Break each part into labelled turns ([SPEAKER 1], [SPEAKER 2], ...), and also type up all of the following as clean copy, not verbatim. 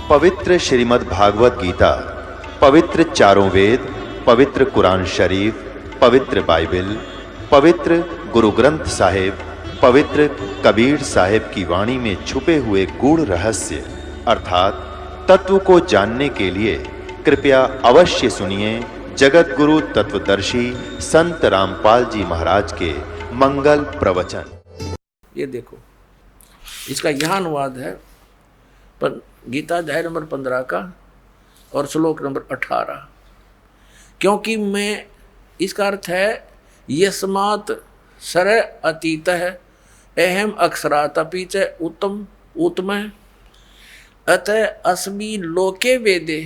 [SPEAKER 1] पवित्र श्रीमद् भागवत गीता, पवित्र चारों वेद, पवित्र कुरान शरीफ, पवित्र बाइबल, पवित्र गुरु ग्रंथ साहिब, पवित्र कबीर साहिब की वाणी में छुपे हुए गूढ़ रहस्य अर्थात तत्व को जानने के लिए कृपया अवश्य सुनिए जगत गुरु तत्वदर्शी संत रामपाल जी महाराज के मंगल प्रवचन।
[SPEAKER 2] ये देखो, इसका यह अनुवाद है पर गीता अध्याय नंबर 15 का और श्लोक नंबर 18। क्योंकि मैं, इसका अर्थ है यस्मात् सर अतीत है अहम अक्षरातपि च उत्तम उत्तम अतः अस्मि लोके वेदे।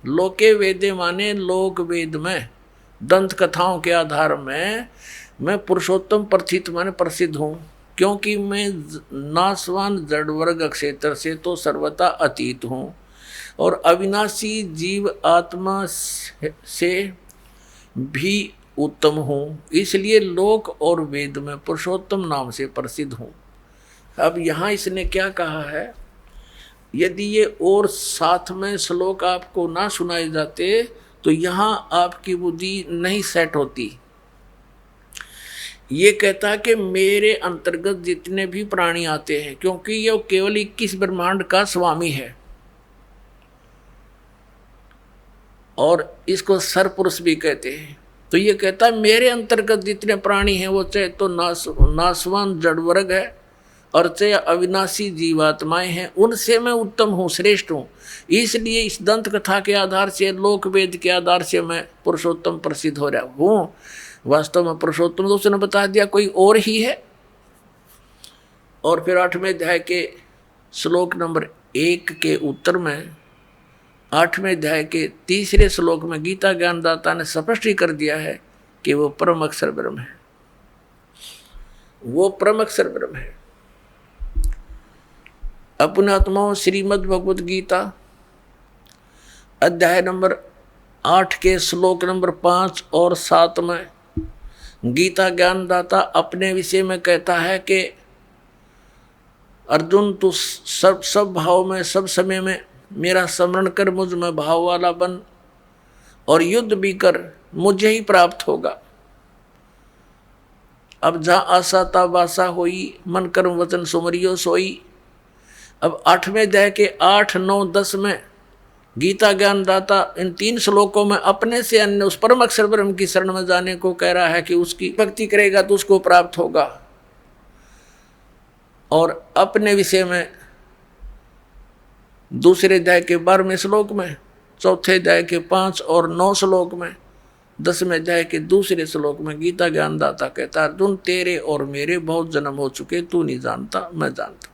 [SPEAKER 2] लोके वेदे माने लोक वेद में, दंत कथाओं के आधार में मैं पुरुषोत्तम प्रथित माने प्रसिद्ध हूँ। क्योंकि मैं नासवान जड़ वर्ग क्षेत्र से तो सर्वथा अतीत हूँ और अविनाशी जीव आत्मा से भी उत्तम हूँ, इसलिए लोक और वेद में पुरुषोत्तम नाम से प्रसिद्ध हूँ। अब यहाँ इसने क्या कहा है, यदि ये और साथ में श्लोक आपको ना सुनाए जाते तो यहाँ आपकी बुद्धि नहीं सेट होती। ये कहता कि मेरे अंतर्गत जितने भी प्राणी आते हैं, क्योंकि ये केवल 21 ब्रह्मांड का स्वामी है और इसको सरपुरुष भी कहते हैं। तो ये कहता है मेरे अंतर्गत जितने प्राणी हैं वो चाहे तो नासवान जड़ वर्ग है और चाहे अविनाशी जीवात्माएं हैं, उनसे मैं उत्तम हूँ, श्रेष्ठ हूँ। इसलिए इस दंत कथा के आधार से, लोक वेद के आधार से मैं पुरुषोत्तम प्रसिद्ध हो रहा हूँ। वास्तव में पुरुषोत्तम तो उसने बता दिया कोई और ही है। और फिर 8वें अध्याय के श्लोक नंबर 1 के उत्तर में, 8वें अध्याय के 3रे श्लोक में गीता ज्ञानदाता ने स्पष्ट ही कर दिया है कि वो परम अक्षर ब्रह्म है, वो परम अक्षर ब्रह्म है। अपने आत्माओं श्रीमद् भगवत गीता अध्याय नंबर 8 के श्लोक नंबर 5 और 7 में गीता ज्ञानदाता अपने विषय में कहता है कि अर्जुन तू सब भाव में, सब समय में मेरा स्मरण कर, मुझ में भाव वाला बन और युद्ध भी कर, मुझे ही प्राप्त होगा। अब जहाँ आशा ता वासा होई, मन कर्म वचन सुमरियो सोई। अब 8वें अध्याय के 8, 9, 10 में गीता ज्ञानदाता इन 3 श्लोकों में अपने से अन्य उस परम अक्षर ब्रह्म की शरण में जाने को कह रहा है कि उसकी भक्ति करेगा तो उसको प्राप्त होगा। और अपने विषय में दूसरे अध्याय के 12वें श्लोक में, चौथे अध्याय के 5 और 9 श्लोक में, 10वें अध्याय के दूसरे श्लोक में गीता ज्ञानदाता कहता अर्जुन तेरे और मेरे बहुत जन्म हो चुके, तू नहीं जानता, मैं जानता।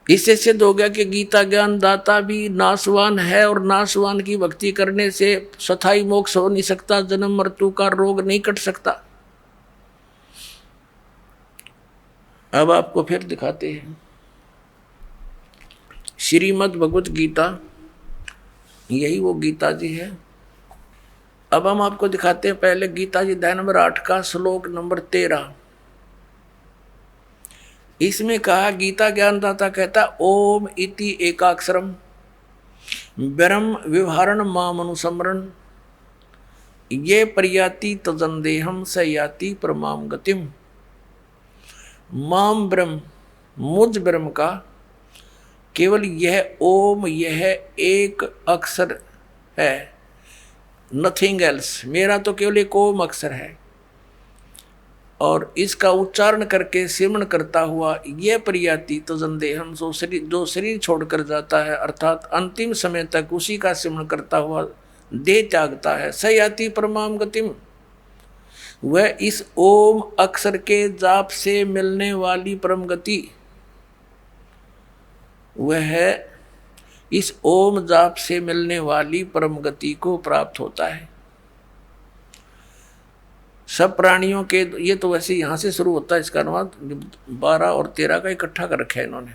[SPEAKER 2] इससे सिद्ध हो गया कि गीता ज्ञानदाता भी नासवान है और नासवान की भक्ति करने से स्थायी मोक्ष हो नहीं सकता, जन्म मृत्यु का रोग नहीं कट सकता। अब आपको फिर दिखाते हैं श्रीमद् भगवत गीता, यही वो गीता जी है। अब हम आपको दिखाते हैं पहले गीता जी अध्याय नंबर 8 का श्लोक नंबर 13। इसमें कहा, गीता ज्ञानदाता कहता ओम इति एकाक्षरम ब्रह्म व्यवहारण माम अनुसमरण ये प्रयाति तजंदेहम स याति परमाम गतिम। माम ब्रह्म, मुझ ब्रह्म का केवल यह ओम, यह एक अक्षर है, नथिंग एल्स। मेरा तो केवल एक ओम अक्षर है और इसका उच्चारण करके सिमरण करता हुआ यह प्रयाति तो जंदेहम, जो शरीर छोड़कर जाता है अर्थात अंतिम समय तक उसी का सिमरण करता हुआ देह त्यागता है, सयाति परमाम गतिम, वह इस ओम अक्षर के जाप से मिलने वाली परम गति, वह है इस ओम जाप से मिलने वाली परम गति को प्राप्त होता है। सब प्राणियों के, ये तो वैसे यहाँ से शुरू होता है इसका अनुवाद, 12 और 13 का इकट्ठा कर रखा है इन्होंने।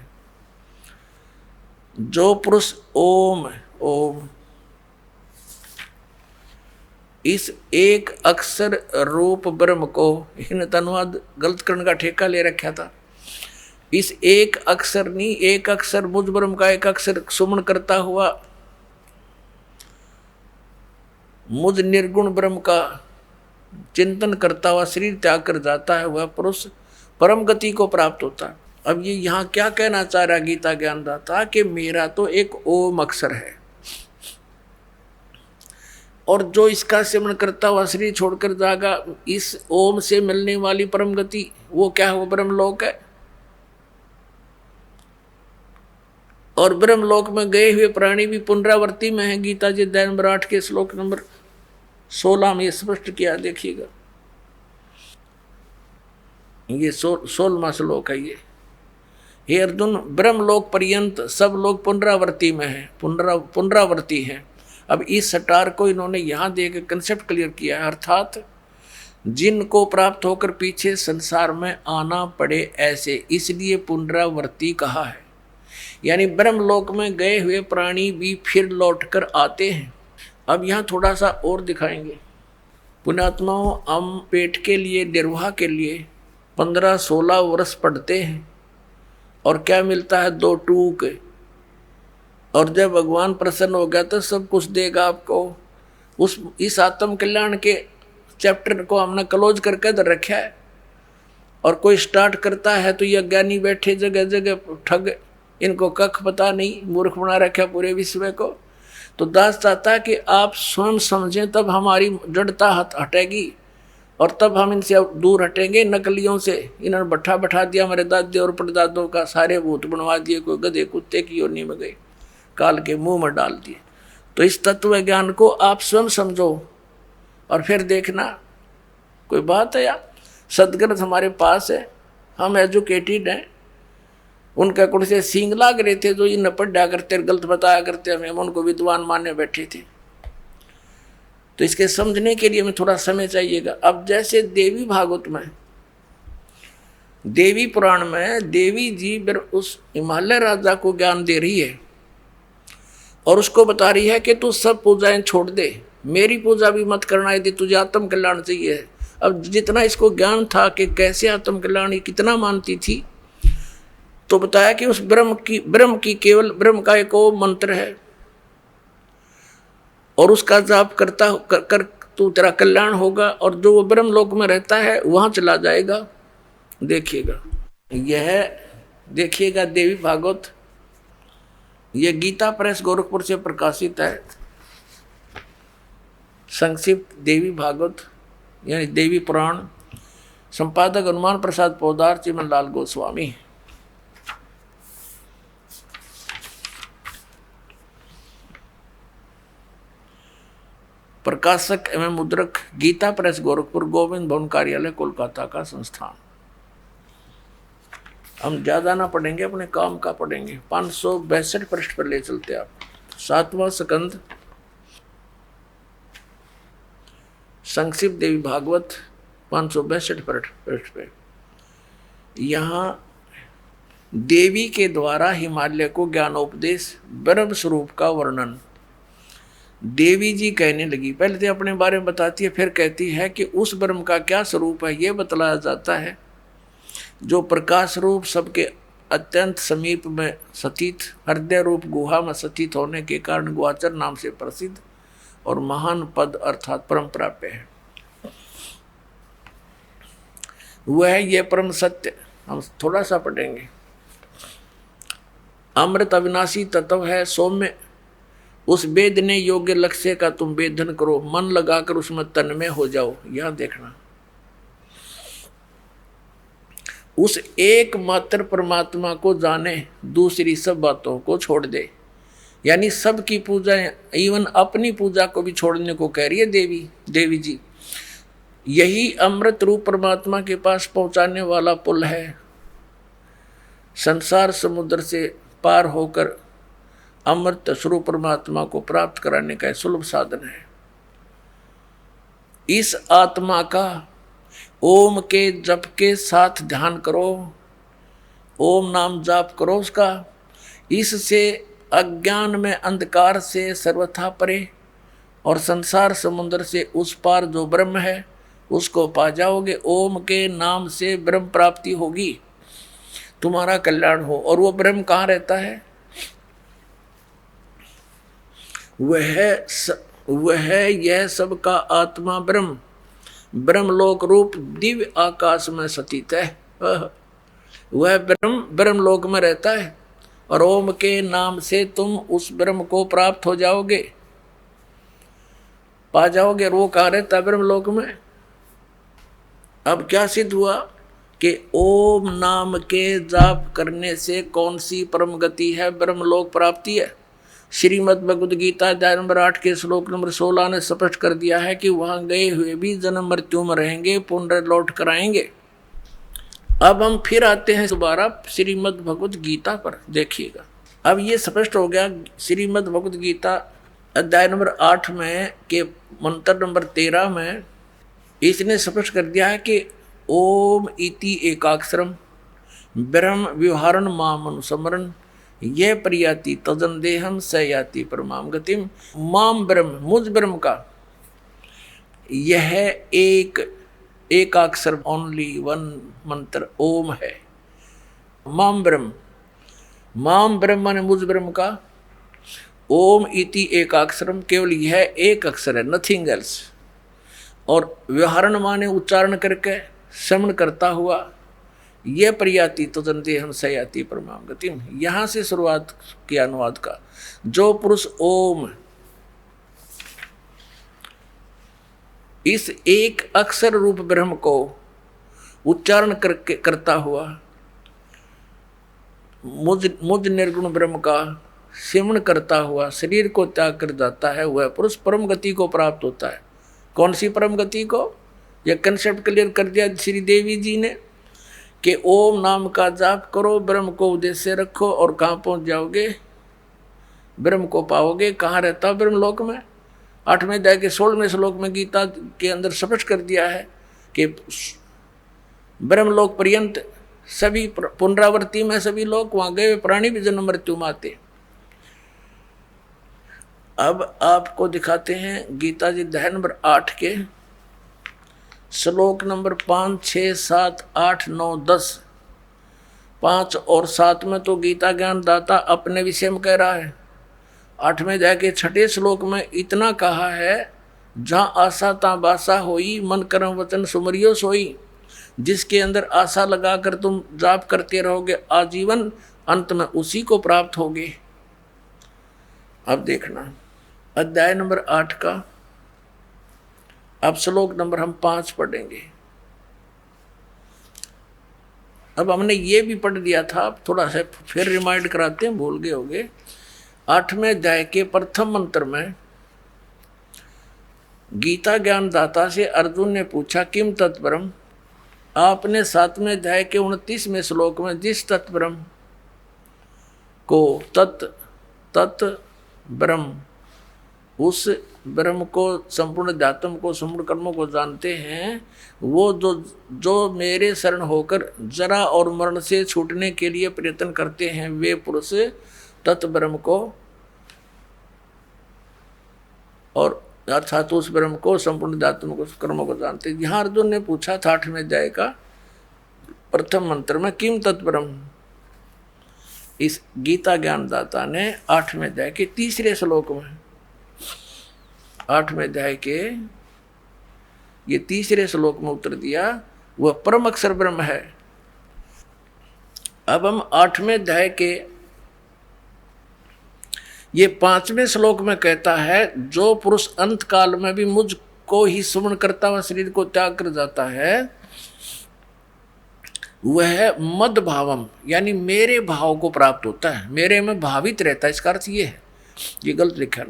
[SPEAKER 2] जो पुरुष ओम ओम इस एक अक्षर रूप ब्रह्म को, इन अनुवाद गलत करने का ठेका ले रखा था, इस एक अक्षर नहीं, एक अक्षर मुझ ब्रह्म का एक अक्षर सुमन करता हुआ मुझ निर्गुण ब्रह्म का चिंतन करता हुआ शरीर त्याग कर जाता है, वह पुरुष परम गति को प्राप्त होता है। अब ये यहाँ क्या कहना चाह रहा गीता ज्ञानदाता कि मेरा तो एक ओम अक्षर है, और जो इसका सेवन करता हुआ शरीर छोड़कर जाएगा, इस ओम से मिलने वाली परम गति वो क्या है? वो ब्रह्मलोक है। और ब्रह्मलोक में गए हुए प्राणी भी पुनरावृत्ति में है। गीता जी अध्याय नंबर 8 के श्लोक नंबर 16 में स्पष्ट किया, देखिएगा, ये 16वां श्लोक है ये। हे अर्जुन, ब्रह्मलोक पर्यंत सब लोग पुनरावृत्ति में है, पुनरावृत्ति है। अब इस सटार को इन्होंने यहाँ देकर कंसेप्ट क्लियर किया है, अर्थात जिनको प्राप्त होकर पीछे संसार में आना पड़े ऐसे, इसलिए पुनरावृत्ति कहा है। यानी ब्रह्मलोक में गए हुए प्राणी भी फिर लौटकर आते हैं। अब यहाँ थोड़ा सा और दिखाएंगे। पुण्यात्माओं, हम पेट के लिए, निर्वाह के लिए 15-16 वर्ष पढ़ते हैं, और क्या मिलता है? 2 टूक। और जब भगवान प्रसन्न हो गया तो सब कुछ देगा आपको। इस आत्म कल्याण के चैप्टर को हमने क्लोज करके इधर रखा है, और कोई स्टार्ट करता है तो ये अज्ञानी बैठे जगह जगह ठग, इनको कख पता नहीं, मूर्ख बना रखा पूरे विश्व को। तो दास चाहता है कि आप स्वयं समझें, तब हमारी जड़ता हटेगी, और तब हम इनसे दूर हटेंगे नकलियों से। इन्होंने बैठा दिया हमारे दादे और परदादों का, सारे भूत बनवा दिए, कोई गधे कुत्ते की योनि में गए, काल के मुंह में डाल दिए। तो इस तत्व ज्ञान को आप स्वयं समझो, और फिर देखना कोई बात है यार। सदग्रंथ हमारे पास है, हम एजुकेटेड हैं। उनका कुछ से सींग लाग रहे थे जो इन पढ़ा करते, गलत बताया करते, हमें उनको विद्वान मानने बैठे थे। तो इसके समझने के लिए हमें थोड़ा समय चाहिएगा। अब जैसे देवी भागवत में, देवी पुराण में देवी जी उस हिमालय राजा को ज्ञान दे रही है, और उसको बता रही है कि तू सब पूजाएं छोड़ दे, मेरी पूजा भी मत करना यदि तुझे आत्म कल्याण चाहिए। अब जितना इसको ज्ञान था कि कैसे आत्म कल्याण कितना मानती थी, तो बताया कि उस ब्रह्म की केवल ब्रह्म का एक वो मंत्र है, और उसका जाप करता कर तो तेरा कल्याण होगा, और जो वो ब्रह्म लोक में रहता है वहां चला जाएगा। देखिएगा, यह देखिएगा देवी भागवत, यह गीता प्रेस गोरखपुर से प्रकाशित है। संक्षिप्त देवी भागवत यानी देवी पुराण, संपादक हनुमान प्रसाद पोदार, चिमन लाल गोस्वामी। प्रकाशक एवं मुद्रक गीता प्रेस गोरखपुर, गोविंद भवन कार्यालय कोलकाता का संस्थान। हम ज्यादा ना पढ़ेंगे, अपने काम का पढ़ेंगे। 562 पृष्ठ पर ले चलते आप। 7वां स्कंद, संक्षिप्त देवी भागवत, 562 पृष्ठ पे। यहाँ देवी के द्वारा हिमालय को ज्ञानोपदेश, ब्रह्म स्वरूप का वर्णन देवी जी कहने लगी। पहले तो अपने बारे में बताती है, फिर कहती है कि उस ब्रह्म का क्या स्वरूप है, यह बतलाया जाता है, जो प्रकाश रूप सबके अत्यंत समीप में स्थित, हृदय रूप गुहा में स्थित होने के कारण गुहाचर नाम से प्रसिद्ध और महान पद अर्थात परम प्राप्य है। वह ये परम सत्य, हम थोड़ा सा पढ़ेंगे। अमृत अविनाशी तत्व है, सौम्य, उस वेदने योग्य लक्ष्य का तुम वेदन करो, मन लगाकर उसमें तन्मय हो जाओ। यह देखना, उस एकमात्र परमात्मा को जाने, दूसरी सब बातों को छोड़ दे। यानी सबकी पूजा, इवन अपनी पूजा को भी छोड़ने को कह रही है देवी जी। यही अमृत रूप परमात्मा के पास पहुंचाने वाला पुल है। संसार समुद्र से पार होकर अमृत स्वरूप परमात्मा को प्राप्त कराने का सुलभ साधन है। इस आत्मा का ओम के जप के साथ ध्यान करो, ओम नाम जाप करो उसका। इससे अज्ञान में अंधकार से सर्वथा परे और संसार समुद्र से उस पार जो ब्रह्म है उसको पा जाओगे। ओम के नाम से ब्रह्म प्राप्ति होगी। तुम्हारा कल्याण हो। और वो ब्रह्म कहाँ रहता है? वह यह सबका आत्मा ब्रह्म, ब्रह्मलोक रूप दिव्य आकाश में स्थित है। वह ब्रह्म ब्रह्मलोक में रहता है और ओम के नाम से तुम उस ब्रह्म को प्राप्त हो जाओगे, पा जाओगे। वो कहाँ रहता है? ब्रह्मलोक में। अब क्या सिद्ध हुआ कि ओम नाम के जाप करने से कौन सी परम गति है? ब्रह्मलोक प्राप्ति है। श्रीमद् भगवद गीता अध्याय नंबर 8 के श्लोक नंबर 16 ने स्पष्ट कर दिया है कि वहां गए हुए भी जन्म मृत्यु में रहेंगे, पुनः लौट कर आएंगे। अब हम फिर आते हैं दोबारा श्रीमद् भगवद गीता पर, देखिएगा। अब ये स्पष्ट हो गया श्रीमद् भगवद गीता अध्याय नंबर 8 में के मंत्र नंबर 13 में इसने स्पष्ट कर दिया है कि ओम इति एकाक्षरम ब्रह्म व्यवहारण माम अनुस्मरण ये प्रयाति तदन देहम स याति परमाम गतिम। माम ब्रह्म, मुझ ब्रह्म का यह एक अक्षर, ओनली वन मंत्र ओम है। माम ब्रह्म, माम ब्रह्म माने मुझ ब्रह्म का। ओम इति एक अक्षरम, केवल यह एक अक्षर है, नथिंग एल्स। और व्यवहारण माने उच्चारण करके श्रवण करता हुआ, यह प्रयाति तदन देहम स याति परमाम गतिम। यहाँ से शुरुआत किया अनुवाद का। जो पुरुष ओम इस एक अक्षर रूप ब्रह्म को उच्चारण करके करता हुआ मुझ निर्गुण ब्रह्म का सेवन करता हुआ शरीर को त्याग कर जाता है, वह पुरुष परम गति को प्राप्त होता है। कौन सी परम गति को? यह कंसेप्ट क्लियर कर दिया श्री देवी जी ने कि ओम नाम का जाप करो, ब्रह्म को उद्देश्य रखो और कहाँ पहुँच जाओगे? ब्रह्म को पाओगे। कहाँ रहता? ब्रह्मलोक में। 8वें अध्याय के 16वें श्लोक में गीता के अंदर स्पष्ट कर दिया है कि ब्रह्मलोक पर्यंत सभी पुनरावृत्ति में सभी लोग, वहाँ गए प्राणी भी जन्म मृत्यु में आते। अब आपको दिखाते हैं गीता जी अध्याय नंबर 8 के श्लोक नंबर 5, 6, 7, 8, 9, 10। 5 और 7 में तो गीता ज्ञान दाता अपने विषय में कह रहा है। 8वें अध्याय के 6ठे श्लोक में इतना कहा है, जहाँ आशा ता बासा होई, मन कर्म वचन सुमरियो सोई। जिसके अंदर आशा लगाकर तुम जाप करते रहोगे आजीवन, अंत में उसी को प्राप्त होगे। अब देखना अध्याय नंबर 8 का अब श्लोक नंबर हम 5 पढ़ेंगे। अब हमने ये भी पढ़ दिया था, थोड़ा सा फिर रिमाइंड कराते हैं, भूल गए होंगे। 8वें अध्याय के प्रथम मंत्र में गीता ज्ञान दाता से अर्जुन ने पूछा किम तत्परम। आपने 7वें अध्याय के 29वें श्लोक में जिस तत्परम को तत् ब्रह्म, उस ब्रह्म को, संपूर्ण अध्यात्म को, संपूर्ण कर्मों को जानते हैं, वो जो मेरे शरण होकर जरा और मरण से छूटने के लिए प्रयत्न करते हैं, वे पुरुष तत् ब्रह्म को, और अर्थात उस ब्रह्म को, संपूर्ण अध्यात्म को, कर्मों को जानते हैं। यहाँ अर्जुन ने पूछा था 8वें अध्याय का प्रथम मंत्र में किम तत्ब्रह्म। इस गीता ज्ञानदाता ने 8वें अध्याय के 3रे श्लोक में, 8वें अध्याय के ये 3रे श्लोक में उत्तर दिया, वह परम अक्षर ब्रह्म है। अब हम 8वें अध्याय के ये 5वें श्लोक में कहता है, जो पुरुष अंत काल में भी मुझको ही स्मरण करता हुआ शरीर को त्याग कर जाता है, वह मद भावम यानी मेरे भाव को प्राप्त होता है, मेरे में भावित रहता है। इसका अर्थ ये है, ये गलत लिखा है,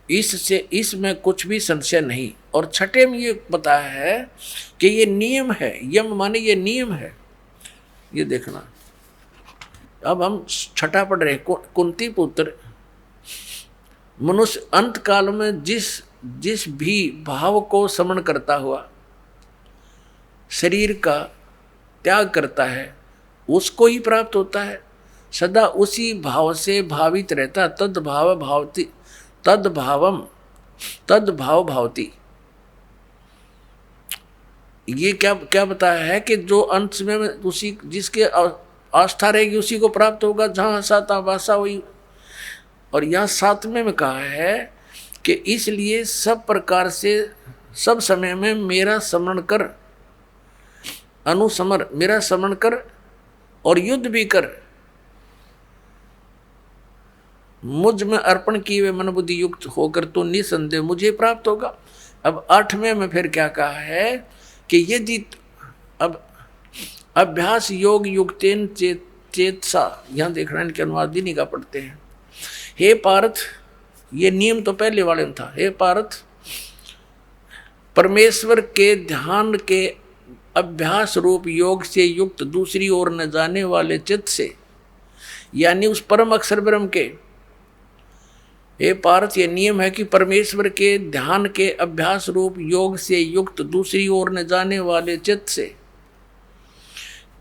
[SPEAKER 2] इससे इसमें कुछ भी संशय नहीं। और 6ठे में ये बताया है कि ये नियम है, यम माने ये नियम है। ये देखना, अब हम 6ठा पढ़ रहे। कुंती पुत्र, मनुष्य अंत काल में जिस भी भाव को स्मरण करता हुआ शरीर का त्याग करता है, उसको ही प्राप्त होता है। सदा उसी भाव से भावित रहता, तद भाव भावती, तद भाव भावती। ये क्या बताया है कि जो अंत में उसी जिसके आस्था रहेगी उसी को प्राप्त होगा। जहाँ साता भाषा हुई। और यहाँ 7वें में कहा है कि इसलिए सब प्रकार से सब समय में मेरा स्मरण कर, अनुस्मर, मेरा स्मरण कर और युद्ध भी कर, मुझ में अर्पण किए हुए मन बुद्धि युक्त होकर तो निसंदेह मुझे प्राप्त होगा। अब 8वें में फिर क्या कहा है कि यदि अब अभ्यास योग युक्तेन चेतसा, यहाँ देखना इनके अनुवाद ही नहीं का पढ़ते हैं। हे पार्थ, ये नियम तो पहले वाले में था। हे पार्थ, परमेश्वर के ध्यान के अभ्यास रूप योग से युक्त दूसरी ओर न जाने वाले चित्त से, यानी उस परम अक्षर ब्रह्म के, हे पार्थ, ये नियम है कि परमेश्वर के ध्यान के अभ्यास रूप योग से युक्त दूसरी ओर न जाने वाले चित्त से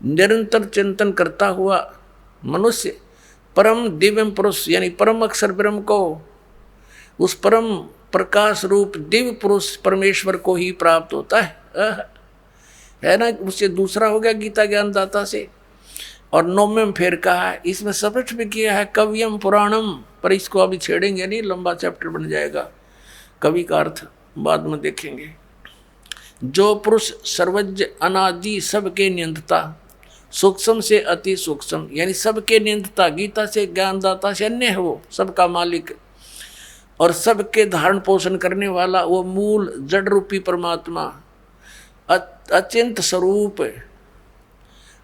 [SPEAKER 2] निरंतर चिंतन करता हुआ मनुष्य परम दिव्य पुरुष यानी परम अक्षर ब्रह्म को, उस परम प्रकाश रूप दिव्य पुरुष परमेश्वर को ही प्राप्त होता है ना। उससे दूसरा हो गया गीता ज्ञानदाता से। और 9वें में फिर कहा है, इसमें स्पष्ट भी किया है कवियम पुराणम, पर इसको अभी छेड़ेंगे नहीं, लंबा चैप्टर बन जाएगा। कवि का अर्थ बाद में देखेंगे। जो पुरुष सर्वज्ञ अनादि सबके नियंत्रता, सूक्ष्म से अति सूक्ष्म यानी सबके नियंत्रता, गीता से ज्ञानदाता से अन्य है, वो सबका मालिक और सबके धारण पोषण करने वाला वो मूल जड़ रूपी परमात्मा अचिंत स्वरूप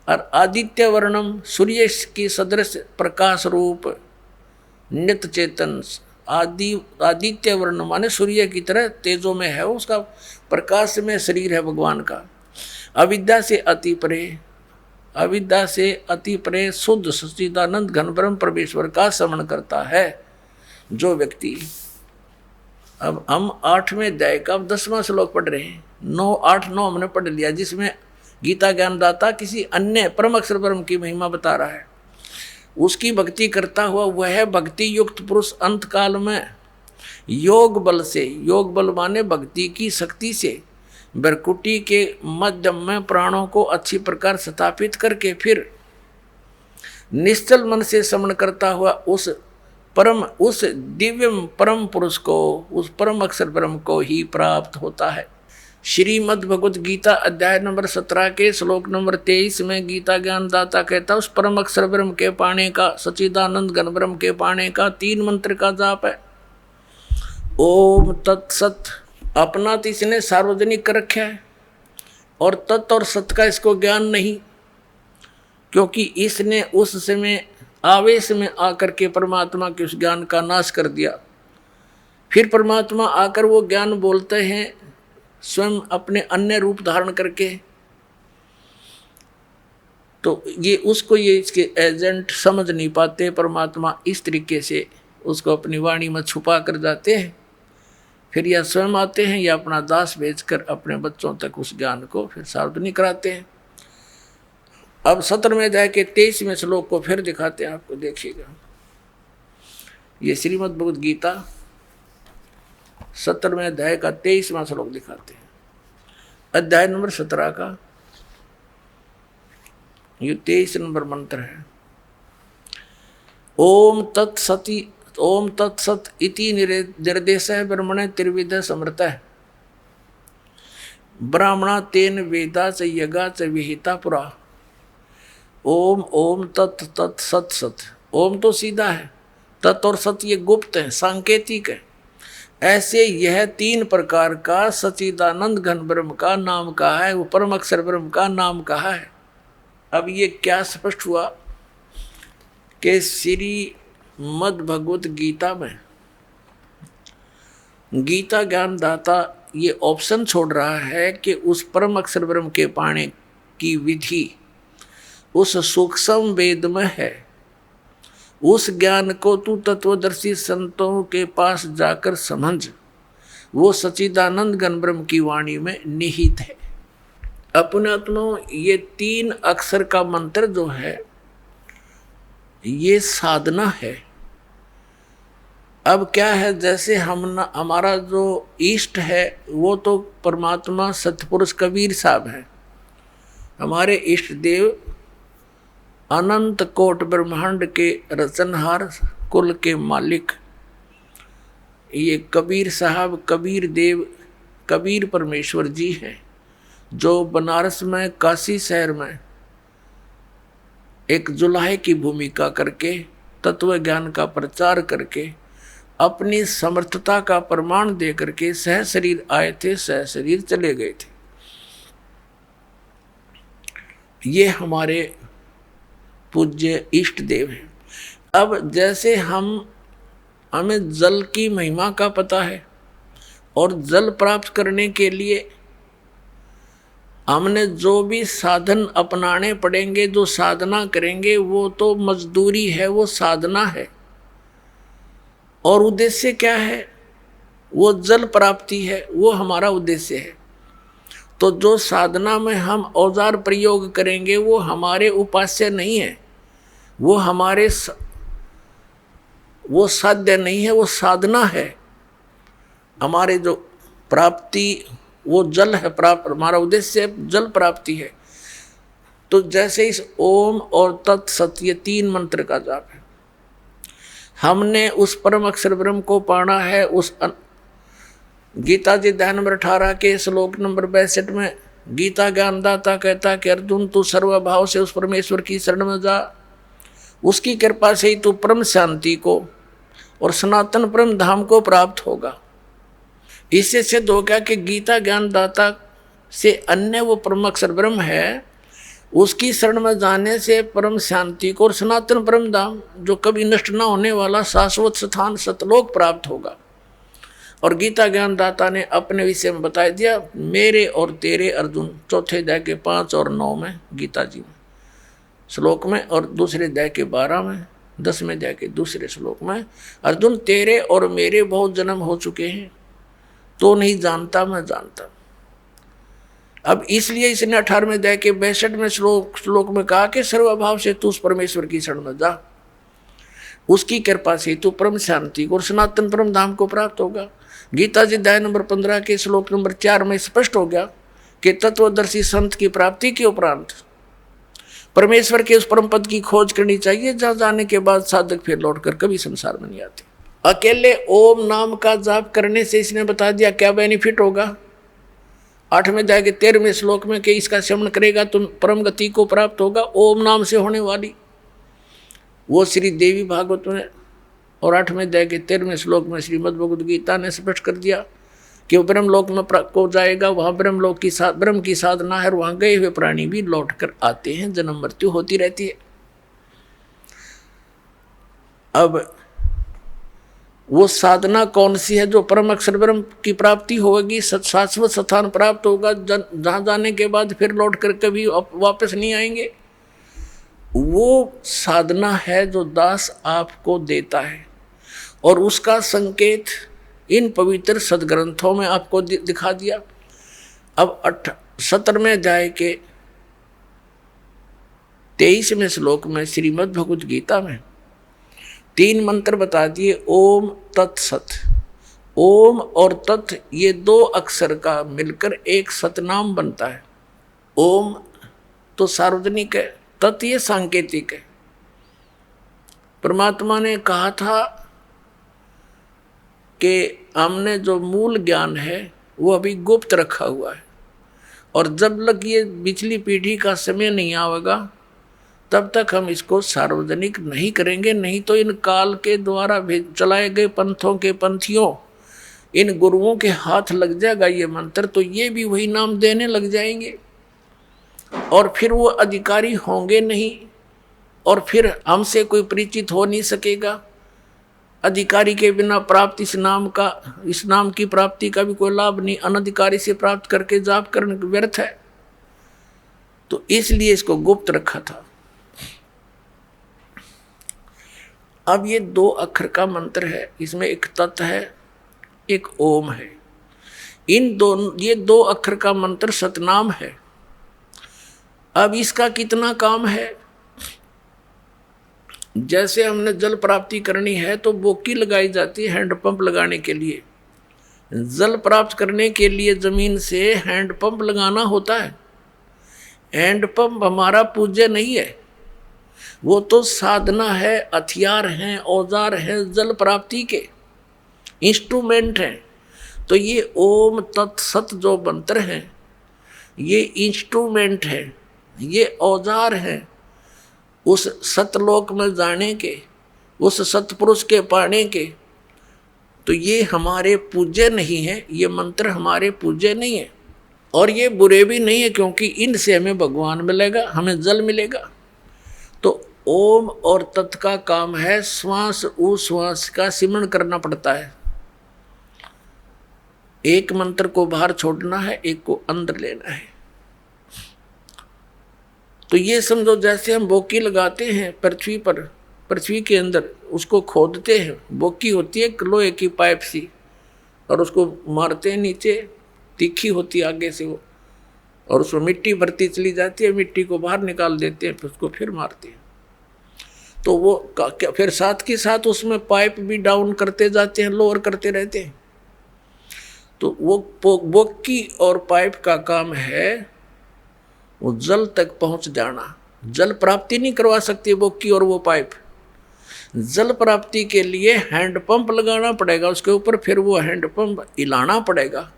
[SPEAKER 2] और आदित्य वर्णम सूर्य की सदृश प्रकाश रूप नित्य चेतन, आदित्य वर्ण माने सूर्य की तरह तेजों में है, उसका प्रकाश में शरीर है भगवान का। अविद्या से अति परे, अविद्या से अति परे शुद्ध सच्चिदानंद घन ब्रह्म परमेश्वर का स्मरण करता है जो व्यक्ति। अब हम 8वें अध्याय का 10वां श्लोक पढ़ रहे हैं। 9, 8, 9 हमने पढ़ लिया, जिसमें गीता ज्ञानदाता किसी अन्य परम अक्षर ब्रह्म की महिमा बता रहा है। उसकी भक्ति करता हुआ वह भक्ति युक्त पुरुष अंत काल में योग बल से, योग बल माने भक्ति की शक्ति से, बरकुटी के मध्यम में प्राणों को अच्छी प्रकार स्थापित करके फिर निश्चल मन से स्मरण करता हुआ उस दिव्य परम पुरुष को, उस परम अक्षर ब्रह्म को ही प्राप्त होता है। श्रीमद् भगवद गीता अध्याय नंबर 17 के श्लोक नंबर 23 में गीता ज्ञानदाता कहता है उस परम अक्षर ब्रह्म के पाने का, सच्चिदानंद घन ब्रह्म के पाने का 3 मंत्र का जाप है। ओम तत्सत, अपना तो इसने सार्वजनिक कर रखा है और तत् और सत का इसको ज्ञान नहीं, क्योंकि इसने उस समय आवेश में आकर के परमात्मा के उस ज्ञान का नाश कर दिया। फिर परमात्मा आकर वो ज्ञान बोलते हैं स्वयं अपने अन्य रूप धारण करके, तो ये उसको ये इसके एजेंट समझ नहीं पाते। परमात्मा इस तरीके से उसको अपनी वाणी में छुपा कर जाते हैं। फिर या स्वयं आते हैं या अपना दास भेजकर अपने बच्चों तक उस ज्ञान को फिर सार्वजनिक कराते हैं। अब 17वें अध्याय के 23वें श्लोक को फिर दिखाते हैं आपको, देखिएगा। ये श्रीमद् भगवद गीता 17वें अध्याय का 23वां श्लोक दिखाते हैं। अध्याय नंबर 17 का ये 23 नंबर मंत्र है। ओम तत्सति, ओम तत्सत इति निर्देश ब्रह्मणे त्रिविध समृत ब्राह्मणा तेन वेदा च यज्ञा च विहिता पुरा। ओम ओम तत् तत् सत सत। ओम तो सीधा है, तत् और सत ये गुप्त है, सांकेतिक है। ऐसे यह 3 प्रकार का सच्चिदानंद घन ब्रह्म का नाम कहा है, वो परम अक्षर ब्रह्म का नाम कहा है। अब ये क्या स्पष्ट हुआ कि श्रीमद् भगवत गीता में गीता ज्ञानदाता ये ऑप्शन छोड़ रहा है कि उस परम अक्षर ब्रह्म के पाने की विधि उस सूक्ष्म वेद में है। उस ज्ञान को तू तत्वदर्शी संतों के पास जाकर समझ, वो सच्चिदानंद घन ब्रह्म की वाणी में निहित है। अपने आत्मा ये 3 अक्षर का मंत्र जो है ये साधना है। अब क्या है, जैसे हमारा जो इष्ट है वो तो परमात्मा सतपुरुष कबीर साहब है, हमारे इष्ट देव अनंत कोट ब्रह्मांड के रचनहार, कुल के मालिक ये कबीर साहब, कबीर देव, कबीर परमेश्वर जी हैं, जो बनारस में, काशी शहर में एक जुलाहे की भूमिका करके तत्व ज्ञान का प्रचार करके अपनी समर्थता का प्रमाण दे करके सह शरीर आए थे, सह शरीर चले गए थे। ये हमारे पूज्य इष्ट देव हैं। अब जैसे हमें जल की महिमा का पता है और जल प्राप्त करने के लिए हमने जो भी साधन अपनाने पड़ेंगे, जो साधना करेंगे, वो तो मजदूरी है, वो साधना है। और उद्देश्य क्या है? वो जल प्राप्ति है, वो हमारा उद्देश्य है। तो जो साधना में हम औजार प्रयोग करेंगे वो हमारे उपास्य नहीं है, वो हमारे वो साध्य नहीं है, वो साधना है। हमारे जो प्राप्ति वो जल है, प्राप्त हमारा उद्देश्य जल प्राप्ति है। तो जैसे इस ओम और तत् सत ये 3 मंत्र का जाप है, हमने उस परम अक्षर ब्रह्म को पाना है। उस गीता जी अध्याय नंबर 18 के श्लोक नंबर 62 में गीता ज्ञानदाता कहता कि अर्जुन तू सर्वभाव से उस परमेश्वर की शरण में जा, उसकी कृपा से ही तू परम शांति को और सनातन परम धाम को प्राप्त होगा। इससे सिद्ध हो गया कि गीता ज्ञानदाता से अन्य वो परम अक्षर ब्रह्म है, उसकी शरण में जाने से परम शांति को और सनातन परम धाम जो कभी नष्ट न होने वाला शाश्वत स्थान सतलोक प्राप्त होगा। और गीता ज्ञानदाता ने अपने विषय में बता दिया, मेरे और तेरे अर्जुन, चौथे अध्याय के 5 और 9 में गीता जी में श्लोक में, और दूसरे अध्याय के 12 में, 10वें अध्याय के दूसरे श्लोक में, अर्जुन तेरे और मेरे बहुत जन्म हो चुके हैं, तो नहीं जानता मैं जानता। अब इसलिए इसने 18वें अध्याय के 62वें श्लोक में कहा कि सर्वभाव से तू उस परमेश्वर की शरण में जा, उसकी कृपा से तू परम शांति को और सनातन परम धाम को प्राप्त होगा। गीता जी अध्याय नंबर 15 के श्लोक नंबर 4 में स्पष्ट हो गया कि तत्वदर्शी संत की प्राप्ति के उपरांत परमेश्वर के उस परम पद की खोज करनी चाहिए, जहां जाने के बाद साधक फिर लौटकर कभी संसार में नहीं आते। अकेले ओम नाम का जाप करने से इसने बता दिया क्या बेनिफिट होगा। 8वें अध्याय के 13वें श्लोक में कि इसका सेवन करेगा तो परम गति को प्राप्त होगा। ओम नाम से होने वाली वो श्री देवी भागवत में और 8वें अध्याय के 13वें श्लोक में श्रीमद् भगवद गीता ने स्पष्ट कर दिया कि वो ब्रह्मलोक में को जाएगा, वहाँ ब्रह्मलोक की ब्रह्म की साधना है, और वहाँ गए हुए प्राणी भी लौट कर आते हैं, जन्म मृत्यु होती रहती है। अब वो साधना कौन सी है? जो परम अक्षर ब्रह्म की प्राप्ति होगी, शाश्वत स्थान प्राप्त होगा, जहाँ जाने के बाद फिर लौट कर कभी वापस नहीं आएंगे। वो साधना है जो दास आपको देता है, और उसका संकेत इन पवित्र सदग्रंथों में आपको दिखा दिया। अब 17वें अध्याय के 23वें श्लोक में श्रीमद् भगवद गीता में 3 मंत्र बता दिए, ओम तत्सत। ओम और तत् ये 2 अक्षर का मिलकर एक सतनाम बनता है। ओम तो सार्वजनिक है, तत् ये सांकेतिक है। परमात्मा ने कहा था कि हमने जो मूल ज्ञान है वो अभी गुप्त रखा हुआ है, और जब तक ये पिछली पीढ़ी का समय नहीं आएगा तब तक हम इसको सार्वजनिक नहीं करेंगे। नहीं तो इन काल के द्वारा चलाए गए पंथों के पंथियों, इन गुरुओं के हाथ लग जाएगा ये मंत्र, तो ये भी वही नाम देने लग जाएंगे, और फिर वो अधिकारी होंगे नहीं, और फिर हमसे कोई परिचित हो नहीं सकेगा। अधिकारी के बिना प्राप्त इस नाम की प्राप्ति का भी कोई लाभ नहीं। अनधिकारी से प्राप्त करके जाप करने व्यर्थ है। तो इसलिए इसको गुप्त रखा था। अब ये 2 अक्षर का मंत्र है, इसमें एक तत् है, एक ओम है। ये 2 अक्षर का मंत्र सतनाम है। अब इसका कितना काम है? जैसे हमने जल प्राप्ति करनी है तो बोकी लगाई जाती है हैंडपंप लगाने के लिए। जल प्राप्त करने के लिए जमीन से हैंडपंप लगाना होता है। हैंडपंप हमारा पूज्य नहीं है, वो तो साधना है, हथियार हैं, औजार हैं, जल प्राप्ति के इंस्ट्रूमेंट हैं। तो ये ओम तत्सत जो मंत्र हैं, ये इंस्ट्रूमेंट है, ये औजार हैं उस सतलोक में जाने के, उस सतपुरुष के पाने के। तो ये हमारे पूज्य नहीं है, ये मंत्र हमारे पूज्य नहीं है, और ये बुरे भी नहीं है, क्योंकि इनसे हमें भगवान मिलेगा, हमें जल मिलेगा। तो ओम और तत् का काम है श्वास उश्वास का सिमरण करना पड़ता है। एक मंत्र को बाहर छोड़ना है, एक को अंदर लेना है। तो ये समझो जैसे हम बोकी लगाते हैं पृथ्वी पर, पृथ्वी के अंदर उसको खोदते हैं, बोकी होती है लोहे की पाइप सी, और उसको मारते हैं नीचे, तीखी होती है आगे से वो, और उसमें मिट्टी भरती चली जाती है, मिट्टी को बाहर निकाल देते हैं, फिर उसको फिर मारते हैं। तो वो फिर साथ के साथ उसमें पाइप भी डाउन करते जाते हैं, लोअर करते रहते हैं। तो वो बोकी और पाइप का काम है वो जल तक पहुंच जाना। जल प्राप्ति नहीं करवा सकती बोकी और वो पाइप। जल प्राप्ति के लिए हैंड पंप लगाना पड़ेगा उसके ऊपर, फिर वो हैंड पंप हिलाना पड़ेगा,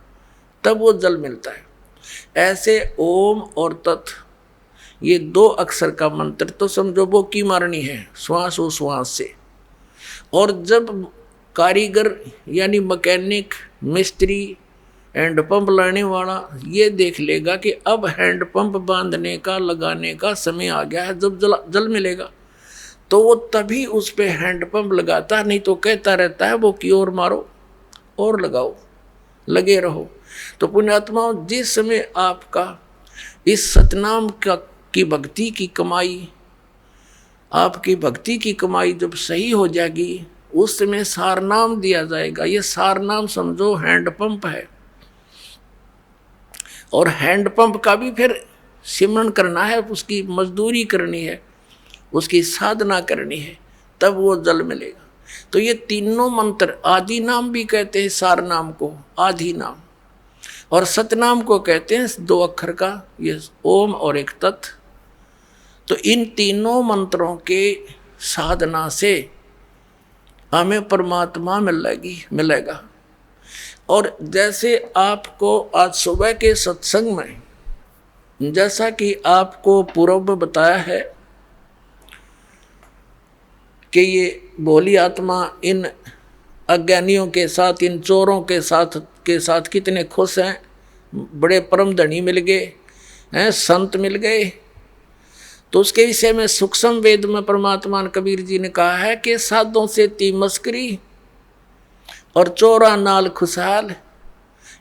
[SPEAKER 2] तब वो जल मिलता है। ऐसे ओम और तत् ये दो अक्षर का मंत्र तो समझो बोकी मारनी है श्वास उश्वास से। और जब कारीगर यानी मैकेनिक, मिस्त्री, हैंड पंप लाने वाला ये देख लेगा कि अब हैंड पंप बांधने का, लगाने का समय आ गया है, जब जल मिलेगा, तो वो तभी उस पे हैंड पंप लगाता, नहीं तो कहता रहता है वो की ओर मारो और लगाओ, लगे रहो। तो पुण्यात्माओं, जिस समय आपका इस सतनाम की भक्ति की कमाई, आपकी भक्ति की कमाई जब सही हो जाएगी, उस समय सारनाम दिया जाएगा। ये सारनाम समझो हैंड पंप है, और हैंड पंप का भी फिर सिमरण करना है, उसकी मजदूरी करनी है, उसकी साधना करनी है, तब वो जल मिलेगा। तो ये तीनों मंत्र, आदि नाम भी कहते हैं सारनाम को, आदि नाम, और सतनाम को कहते हैं दो अक्षर का, ये ओम और एक तत्। तो इन तीनों मंत्रों के साधना से हमें परमात्मा मिलेगा। और जैसे आपको आज सुबह के सत्संग में, जैसा कि आपको पूर्व में बताया है कि ये भोली आत्मा इन अज्ञानियों के साथ, इन चोरों के साथ कितने खुश हैं, बड़े परम धनी मिल गए हैं, संत मिल गए। तो उसके विषय में सूक्ष्म वेद में परमात्मा कबीर जी ने कहा है कि साधों से ती मस्करी और चोरा नाल खुशहाल,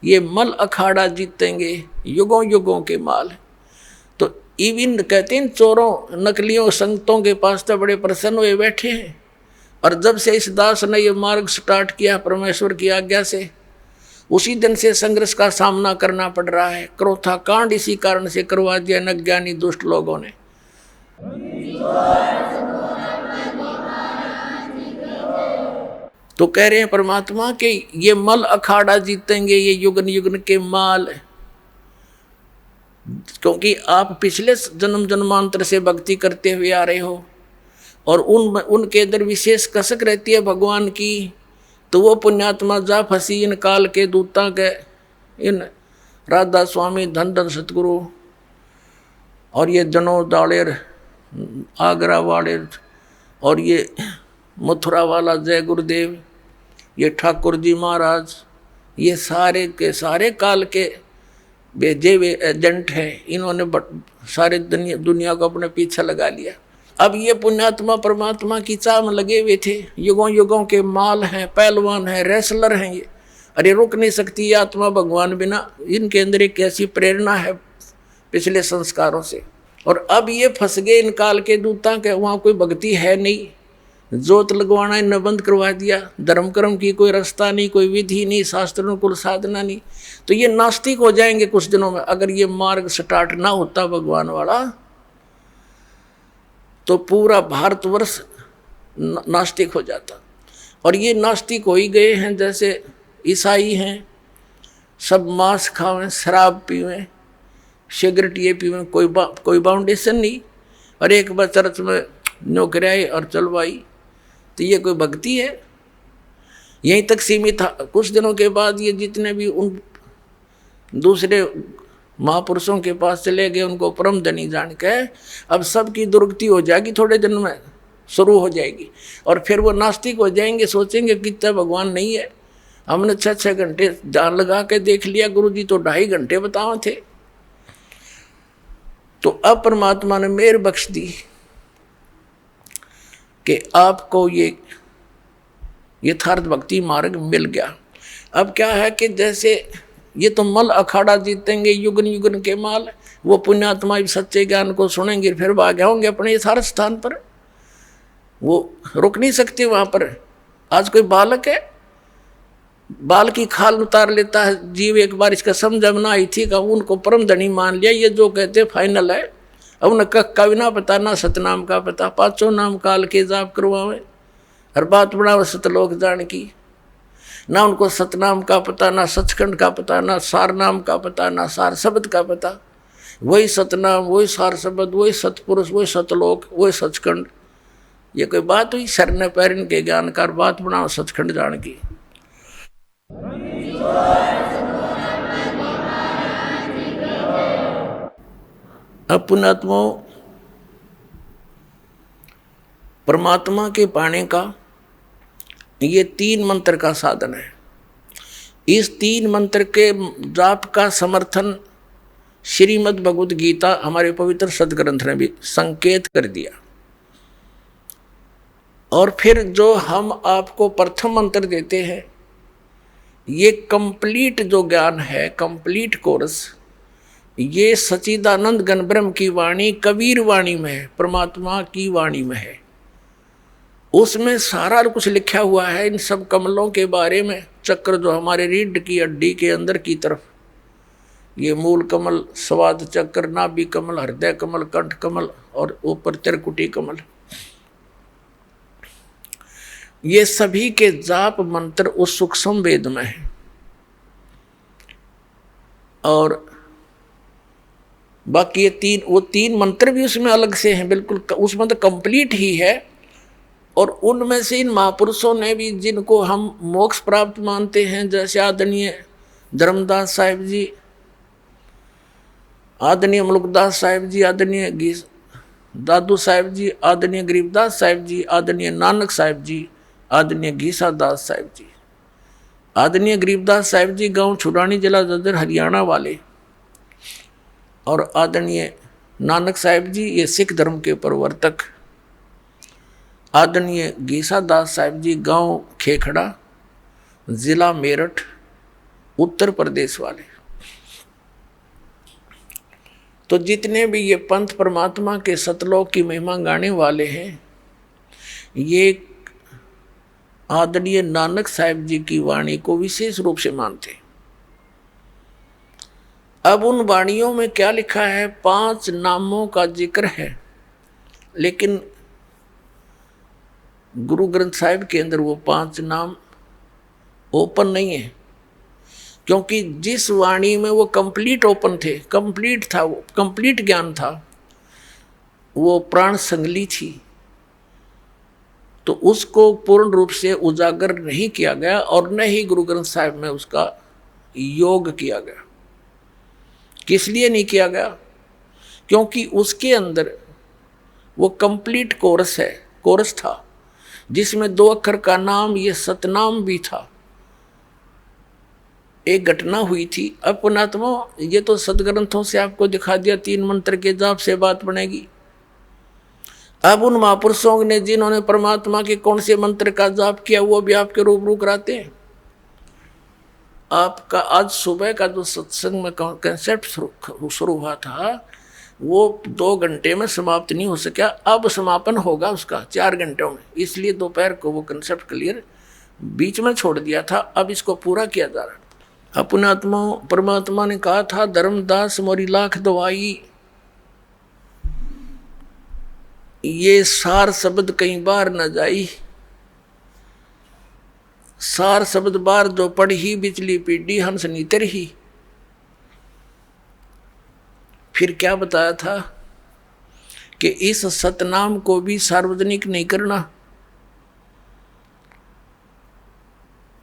[SPEAKER 2] ये मल अखाड़ा जीतेंगे युगों युगों के माल। तो इवन कहते हैं चोरों नकलियों संतों के पास तो बड़े प्रसन्न हुए बैठे हैं। और जब से इस दास ने ये मार्ग स्टार्ट किया परमेश्वर की आज्ञा से, उसी दिन से संघर्ष का सामना करना पड़ रहा है। क्रोथा कांड इसी कारण से करवा दिया अज्ञानी दुष्ट लोगों ने। तो कह रहे हैं परमात्मा के ये मल अखाड़ा जीतेंगे, ये युगन युगन के माल, क्योंकि आप पिछले जन्म जन्मांतर से भक्ति करते हुए आ रहे हो, और उनके अंदर विशेष कसक रहती है भगवान की। तो वो पुण्यात्मा जा फंसी इन काल के दूता के, इन राधा स्वामी धन धन सतगुरु, और ये जनोद दाड़ेर, आगरा वाले, और ये मथुरा वाला जय गुरुदेव, ये ठाकुर जी महाराज, ये सारे के सारे काल के भेजे हुए एजेंट हैं। इन्होंने सारे दुनिया को अपने पीछे लगा लिया। अब ये पुण्यात्मा परमात्मा की चाह में लगे हुए थे, युगों युगों के माल हैं, पहलवान हैं, रेसलर हैं ये। अरे रुक नहीं सकती ये आत्मा भगवान बिना। इनके अंदर एक ऐसी प्रेरणा है पिछले संस्कारों से। और अब ये फंस गए इन काल के दूता के, वहाँ कोई भक्ति है नहीं, जोत लगवाना इन्हें बंद करवा दिया, धर्म कर्म की कोई रास्ता नहीं, कोई विधि नहीं, शास्त्रानुकूल साधना नहीं। तो ये नास्तिक हो जाएंगे कुछ दिनों में। अगर ये मार्ग स्टार्ट ना होता भगवान वाला, तो पूरा भारतवर्ष नास्तिक हो जाता। और ये नास्तिक हो ही गए हैं। जैसे ईसाई हैं, सब मांस खावें, शराब पीवें, सिगरेट ये पीवें, कोई बाउंडेशन नहीं। और एक बार चर्च में नौकरियाई और चलवाई, तो ये कोई भक्ति है? यहीं तक सीमित था। कुछ दिनों के बाद ये जितने भी उन दूसरे महापुरुषों के पास चले गए, उनको परम धनी जान के अब सबकी दुर्गति हो जाएगी, थोड़े दिन में शुरू हो जाएगी, और फिर वो नास्तिक हो जाएंगे, सोचेंगे कितना भगवान नहीं है। हमने 6-6 घंटे ध्यान लगा के देख लिया, गुरुजी तो 2.5 घंटे बताए थे। तो अब परमात्मा ने मेहर बख्श दी कि आपको ये यथार्थ भक्ति मार्ग मिल गया। अब क्या है कि जैसे ये तो मल अखाड़ा जीतेंगे युगन युगन के माल, वो पुण्यात्मा सच्चे ज्ञान को सुनेंगे, फिर भाग्य होंगे अपने यथार्थ स्थान पर, वो रुक नहीं सकते वहां पर। आज कोई बालक है, बाल की खाल उतार लेता है जीव, एक बार इसका समझ में आई थी का उनको परम धनी मान लिया, ये जो कहते फाइनल है। अब उन्हें कख का भी ना पता, ना सतनाम का पता, 5 नाम काल के जाप करवावे, हर बात बनावे सतलोक जान की। ना उनको सतनाम का पता, ना सचखंड का पता, ना सार नाम का पता, ना सार शब्द का पता। वही सतनाम, वही सार शब्द, वही सतपुरुष, वही सतलोक, वही सचखंड। ये कोई बात हुई? शरण पैरन के ज्ञान का बात बनाओ सचखंड जान की। अब पुण्यात्मा परमात्मा के पाने का ये 3 मंत्र का साधन है। इस 3 मंत्र के जाप का समर्थन श्रीमद् भगवद गीता हमारे पवित्र सदग्रंथ ने भी संकेत कर दिया। और फिर जो हम आपको प्रथम मंत्र देते हैं, ये कंप्लीट जो ज्ञान है, कंप्लीट कोर्स, ये सच्चिदानंद घन ब्रह्म की वाणी कबीर वाणी में है, परमात्मा की वाणी में है। उसमें सारा कुछ लिखा हुआ है इन सब कमलों के बारे में। चक्र जो हमारे रीढ़ की हड्डी के अंदर की तरफ, ये मूल कमल, स्वाद चक्र, नाभि कमल, हृदय कमल, कंठ कमल और ऊपर त्रिकुटी कमल, ये सभी के जाप मंत्र उस सूक्ष्म वेद में है। और बाकी ये वो तीन मंत्र भी उसमें अलग से हैं, बिल्कुल उसमें तो कंप्लीट ही है। और उनमें से इन महापुरुषों ने भी, जिनको हम मोक्ष प्राप्त मानते हैं, जैसे आदरणीय धर्मदास साहिब जी, आदरणीय मुल्कदास साहिब जी, आदरणीय दादू साहिब जी, आदरणीय गरीबदास साहिब जी, आदरणीय नानक साहिब जी, आदरणीय गीसा दास साहिब जी। आदरणीय गरीबदास साहिब जी गांव छुड़ानी, जिला जज्जर, हरियाणा वाले, और आदरणीय नानक साहिब जी ये सिख धर्म के प्रवर्तक। आदरणीय गीसा दास साहिब जी गांव खेखड़ा, जिला मेरठ, उत्तर प्रदेश वाले। तो जितने भी ये पंथ परमात्मा के सतलोक की महिमा गाने वाले हैं, ये आदरणीय नानक साहिब जी की वाणी को विशेष रूप से मानते। अब उन वाणियों में क्या लिखा है? 5 नामों का जिक्र है, लेकिन गुरु ग्रंथ साहिब के अंदर वो 5 नाम ओपन नहीं है, क्योंकि जिस वाणी में वो कंप्लीट ओपन थे, कंप्लीट था, वो कंप्लीट ज्ञान था, वो प्राण संगली थी, तो उसको पूर्ण रूप से उजागर नहीं किया गया और न ही गुरु ग्रंथ साहिब में उसका योग किया गया। किस लिए नहीं किया गया? क्योंकि उसके अंदर वो कंप्लीट कोरस था, जिसमें 2 अक्षर का नाम, ये सतनाम भी था। एक घटना हुई थी। अब पुणात्मा, ये तो सदग्रंथों से आपको दिखा दिया, 3 मंत्र के जाप से बात बनेगी। अब उन महापुरुषों ने जिन्होंने परमात्मा के कौन से मंत्र का जाप किया, वो भी आपके रूबरू कराते हैं। आपका आज सुबह का जो सत्संग में कंसेप्ट शुरू हुआ था, वो 2 घंटे में समाप्त नहीं हो सका। अब समापन होगा उसका 4 घंटों में, इसलिए दोपहर को वो कंसेप्ट क्लियर बीच में छोड़ दिया था। अब इसको पूरा किया जा रहा है। अपने परमात्मा ने कहा था, धर्मदास मोरी लाख दवाई, ये सार शब्द कई बार न जाई, सार शब्द बार जो पढ़ी, बिचली पीढ़ी हंस नीतर ही। फिर क्या बताया था कि इस सतनाम को भी सार्वजनिक नहीं करना।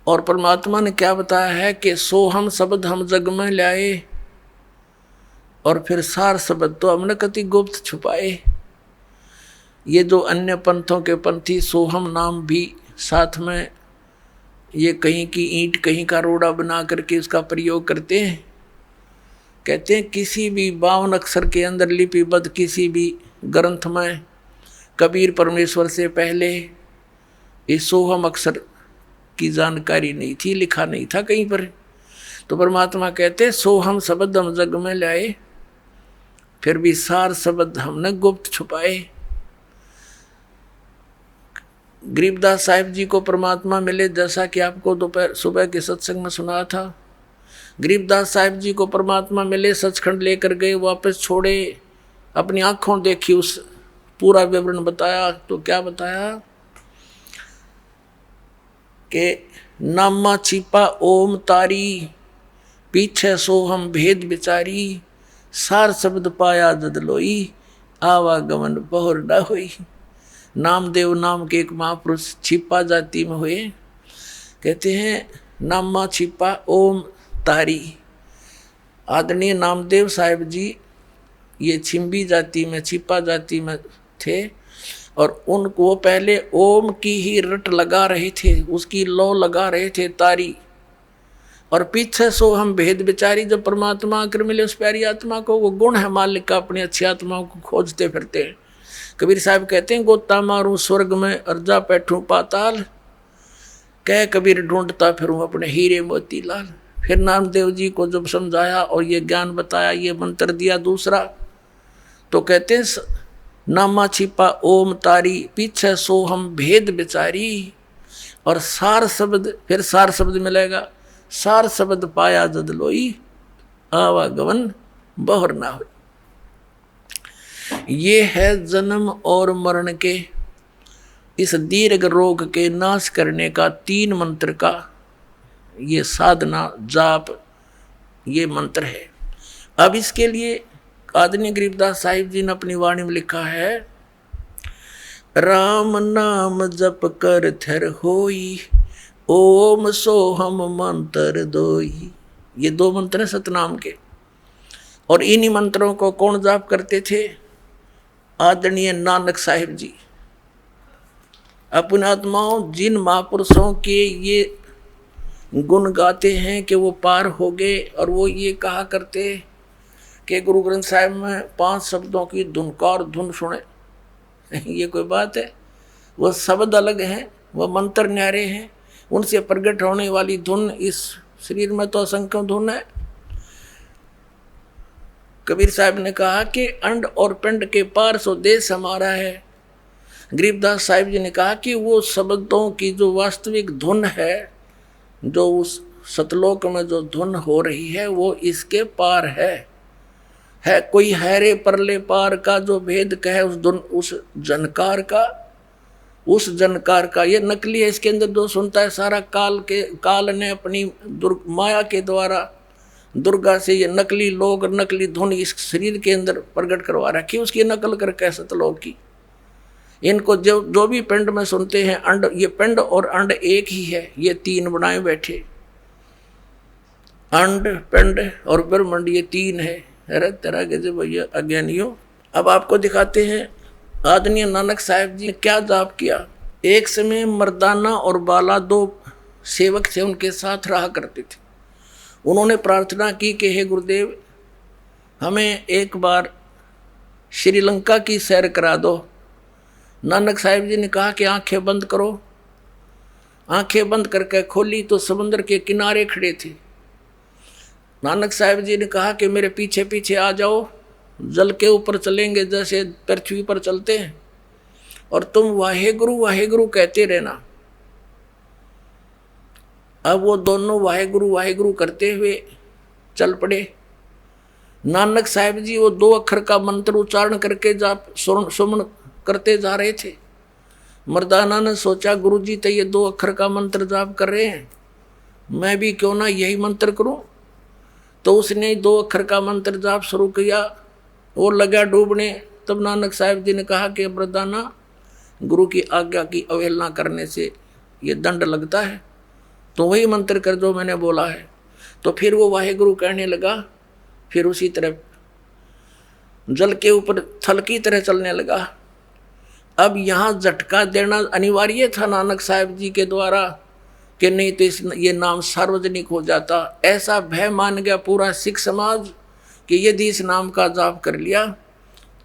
[SPEAKER 2] और परमात्मा ने क्या बताया है कि सोहम शब्द हम जग में लाए, और फिर सार शब्द तो हमने कति गुप्त छुपाए। ये जो अन्य पंथों के पंथी सोहम नाम भी साथ में ये कहीं की ईंट कहीं का रोड़ा बना करके उसका प्रयोग करते हैं। कहते हैं किसी भी 52 अक्षर के अंदर लिपिबद्ध किसी भी ग्रंथ में कबीर परमेश्वर से पहले इस सोहम अक्षर की जानकारी नहीं थी, लिखा नहीं था कहीं पर। तो परमात्मा कहते सोहम शब्द हम जग में लाए, फिर भी सार शब्द हमने गुप्त छुपाए। गरीबदास साहिब जी को परमात्मा मिले, जैसा कि आपको दोपहर सुबह के सत्संग में सुना था। गरीबदास साहिब जी को परमात्मा मिले, सचखंड लेकर गए, वापस छोड़े, अपनी आंखों देखी, उस पूरा विवरण बताया। तो क्या बताया कि नामा छिपा ओम तारी, पीछे सोहम भेद विचारी, सार शब्द पाया जद लोई, आवागमन बहुर न होई। नामदेव नाम के एक महापुरुष छिपा जाति में हुए। कहते हैं नामा छिपा ओम तारी। आदरणीय नामदेव साहिब जी ये छिंबी जाति में, छिपा जाति में थे, और उनको पहले ओम की ही रट लगा रहे थे, उसकी लौ लगा रहे थे तारी, और पीछे सो हम भेद विचारी। जब परमात्मा आकर मिले उस प्यारी आत्मा को, वो गुण है मालिक का, अपनी अच्छी आत्माओं को खोजते फिरते हैं। कबीर साहब कहते हैं गोता मारूं स्वर्ग में अर्जा बैठूं पाताल, कह कबीर ढूंढता फिरूं अपने हीरे मोती लाल। फिर नामदेव जी को जब समझाया और ये ज्ञान बताया, ये मंत्र दिया दूसरा, तो कहते हैं नामा छिपा ओम तारी, पीछे सो हम भेद विचारी, और सार शब्द, फिर सार शब्द मिलेगा, सार शब्द पाया जद लोई, आवागमन बहुर ना हो। ये है जन्म और मरण के, इस दीर्घ रोग के नाश करने का 3 मंत्र का ये साधना जाप, ये मंत्र है। अब इसके लिए आदरणीय गरीबदास साहिब जी ने अपनी वाणी में लिखा है, राम नाम जप कर थर होई, ओम सोहम मंत्र दोई। ये 2 मंत्र हैं सतनाम के, और इन्हीं मंत्रों को कौन जाप करते थे? आदरणीय नानक साहिब जी। अपने आत्माओं जिन महापुरुषों के ये गुण गाते हैं कि वो पार हो गए, और वो ये कहा करते कि गुरु ग्रंथ साहिब में 5 शब्दों की धुनकार धुन सुने। ये कोई बात है? वो शब्द अलग हैं, वो मंत्र न्यारे हैं, उनसे प्रकट होने वाली धुन, इस शरीर में तो असंख्य धुन है। कबीर साहब ने कहा कि अंड और पिंड के पार सो देश हमारा है। गरीबदास साहिब जी ने कहा कि वो शब्दों की जो वास्तविक धुन है, जो उस सतलोक में जो धुन हो रही है, वो इसके पार है कोई हैरे परले पार का जो भेद कहे उस धुन, उस जनकार का। ये नकली है, इसके अंदर जो सुनता है सारा काल ने अपनी माया के द्वारा दुर्गा से ये नकली लोग, नकली धुन इस शरीर के अंदर प्रकट करवा रखी, उसकी नकल करके सतलोक की। इनको जो भी पिंड में सुनते हैं, अंड, ये पिंड और अंड एक ही है, ये 3 बनाए बैठे, अंड पिंड और ब्रह्मांड, ये 3 है। अरे तरह के जो भैया अज्ञानियों। अब आपको दिखाते हैं आदरणीय नानक साहिब जी ने क्या जाप किया। एक समय मर्दाना और बाला 2 सेवक थे, उनके साथ रहा करते थे। उन्होंने प्रार्थना की कि हे गुरुदेव, हमें एक बार श्रीलंका की सैर करा दो। नानक साहिब जी ने कहा कि आंखें बंद करो। आंखें बंद करके खोली तो समुद्र के किनारे खड़े थे। नानक साहिब जी ने कहा कि मेरे पीछे पीछे आ जाओ, जल के ऊपर चलेंगे जैसे पृथ्वी पर चलते हैं, और तुम वाहेगुरु कहते रहना। अब वो दोनों वाहेगुरु करते हुए चल पड़े। नानक साहिब जी वो 2 अक्षर का मंत्र उच्चारण करके जाप सुमन करते जा रहे थे। मर्दाना ने सोचा गुरुजी तो ये 2 अक्षर का मंत्र जाप कर रहे हैं, मैं भी क्यों ना यही मंत्र करूं। तो उसने 2 अक्षर का मंत्र जाप शुरू किया। वो लगा डूबने, तब नानक साहब जी ने कहा कि मर्दाना, गुरु की आज्ञा की अवहेलना करने से ये दंड लगता है, तो वही मंत्र कर जो मैंने बोला है। तो फिर वो वाहेगुरु कहने लगा, फिर उसी तरह जल के ऊपर थल की तरह चलने लगा। अब यहाँ झटका देना अनिवार्य था नानक साहब जी के द्वारा, कि नहीं तो ये नाम सार्वजनिक हो जाता। ऐसा भय मान गया पूरा सिख समाज कि यदि इस नाम का जाप कर लिया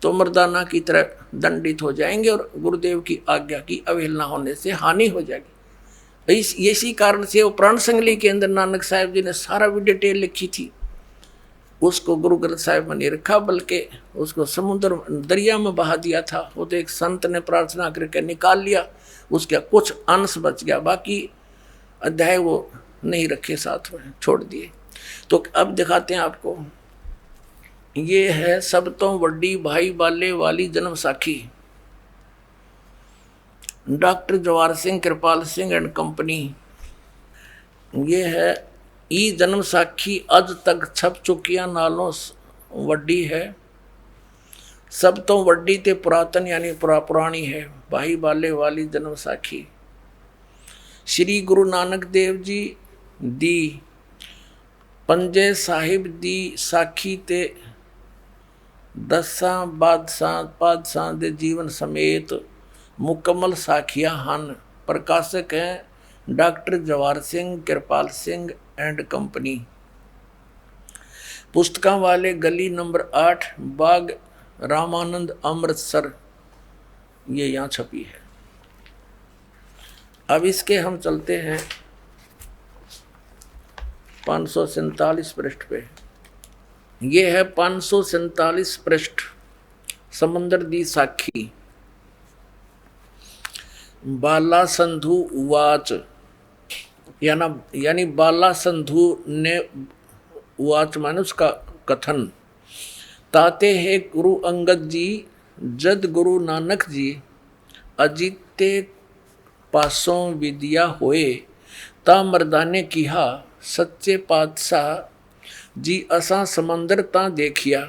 [SPEAKER 2] तो मर्दाना की तरह दंडित हो जाएंगे और गुरुदेव की आज्ञा की अवहेलना होने से हानि हो जाएगी। इसी कारण से वो प्राण संगली के अंदर नानक साहब जी ने सारा भी डिटेल लिखी थी। उसको गुरु ग्रंथ साहिब में नहीं रखा, बल्कि उसको समुद्र दरिया में बहा दिया था। वो तो एक संत ने प्रार्थना करके निकाल लिया, उसका कुछ अंश बच गया, बाकी अध्याय वो नहीं रखे, साथ में छोड़ दिए। तो अब दिखाते हैं आपको, ये है सब तो वड्डी भाई बाले wali Janam Sakhi, doctor Jawahar Singh Kirpal Singh and company. ये है ई जन्म साखी अज तक छप चुकिया नालों वड्डी है, सब तो वड्डी ते पुरातन यानी पुरानी है, भाई बाले वाली जन्म साखी। श्री गुरु नानक देव जी दी पंजे साहिब दी साखी ते दसां बादशाह दे जीवन समेत मुकम्मल साखियां हन। प्रकाशक हैं doctor Jawahar Singh Kirpal Singh and company. पुस्तकां वाले गली नंबर 8 बाग रामानंद अमृतसर, ये यहाँ छपी है। अब इसके हम चलते हैं 547 पृष्ठ पे। ये है 547 पृष्ठ, समंदर दी साखी। बाला संधु उवाच, यानी बाला संधु ने उवाच माने उसका कथन। ताते है गुरु अंगद जी जद गुरु नानक जी अजीते पासों विद्या होए, ता मर्दाने किहा सच्चे पातशाह जी असा समंदर ता देखिया,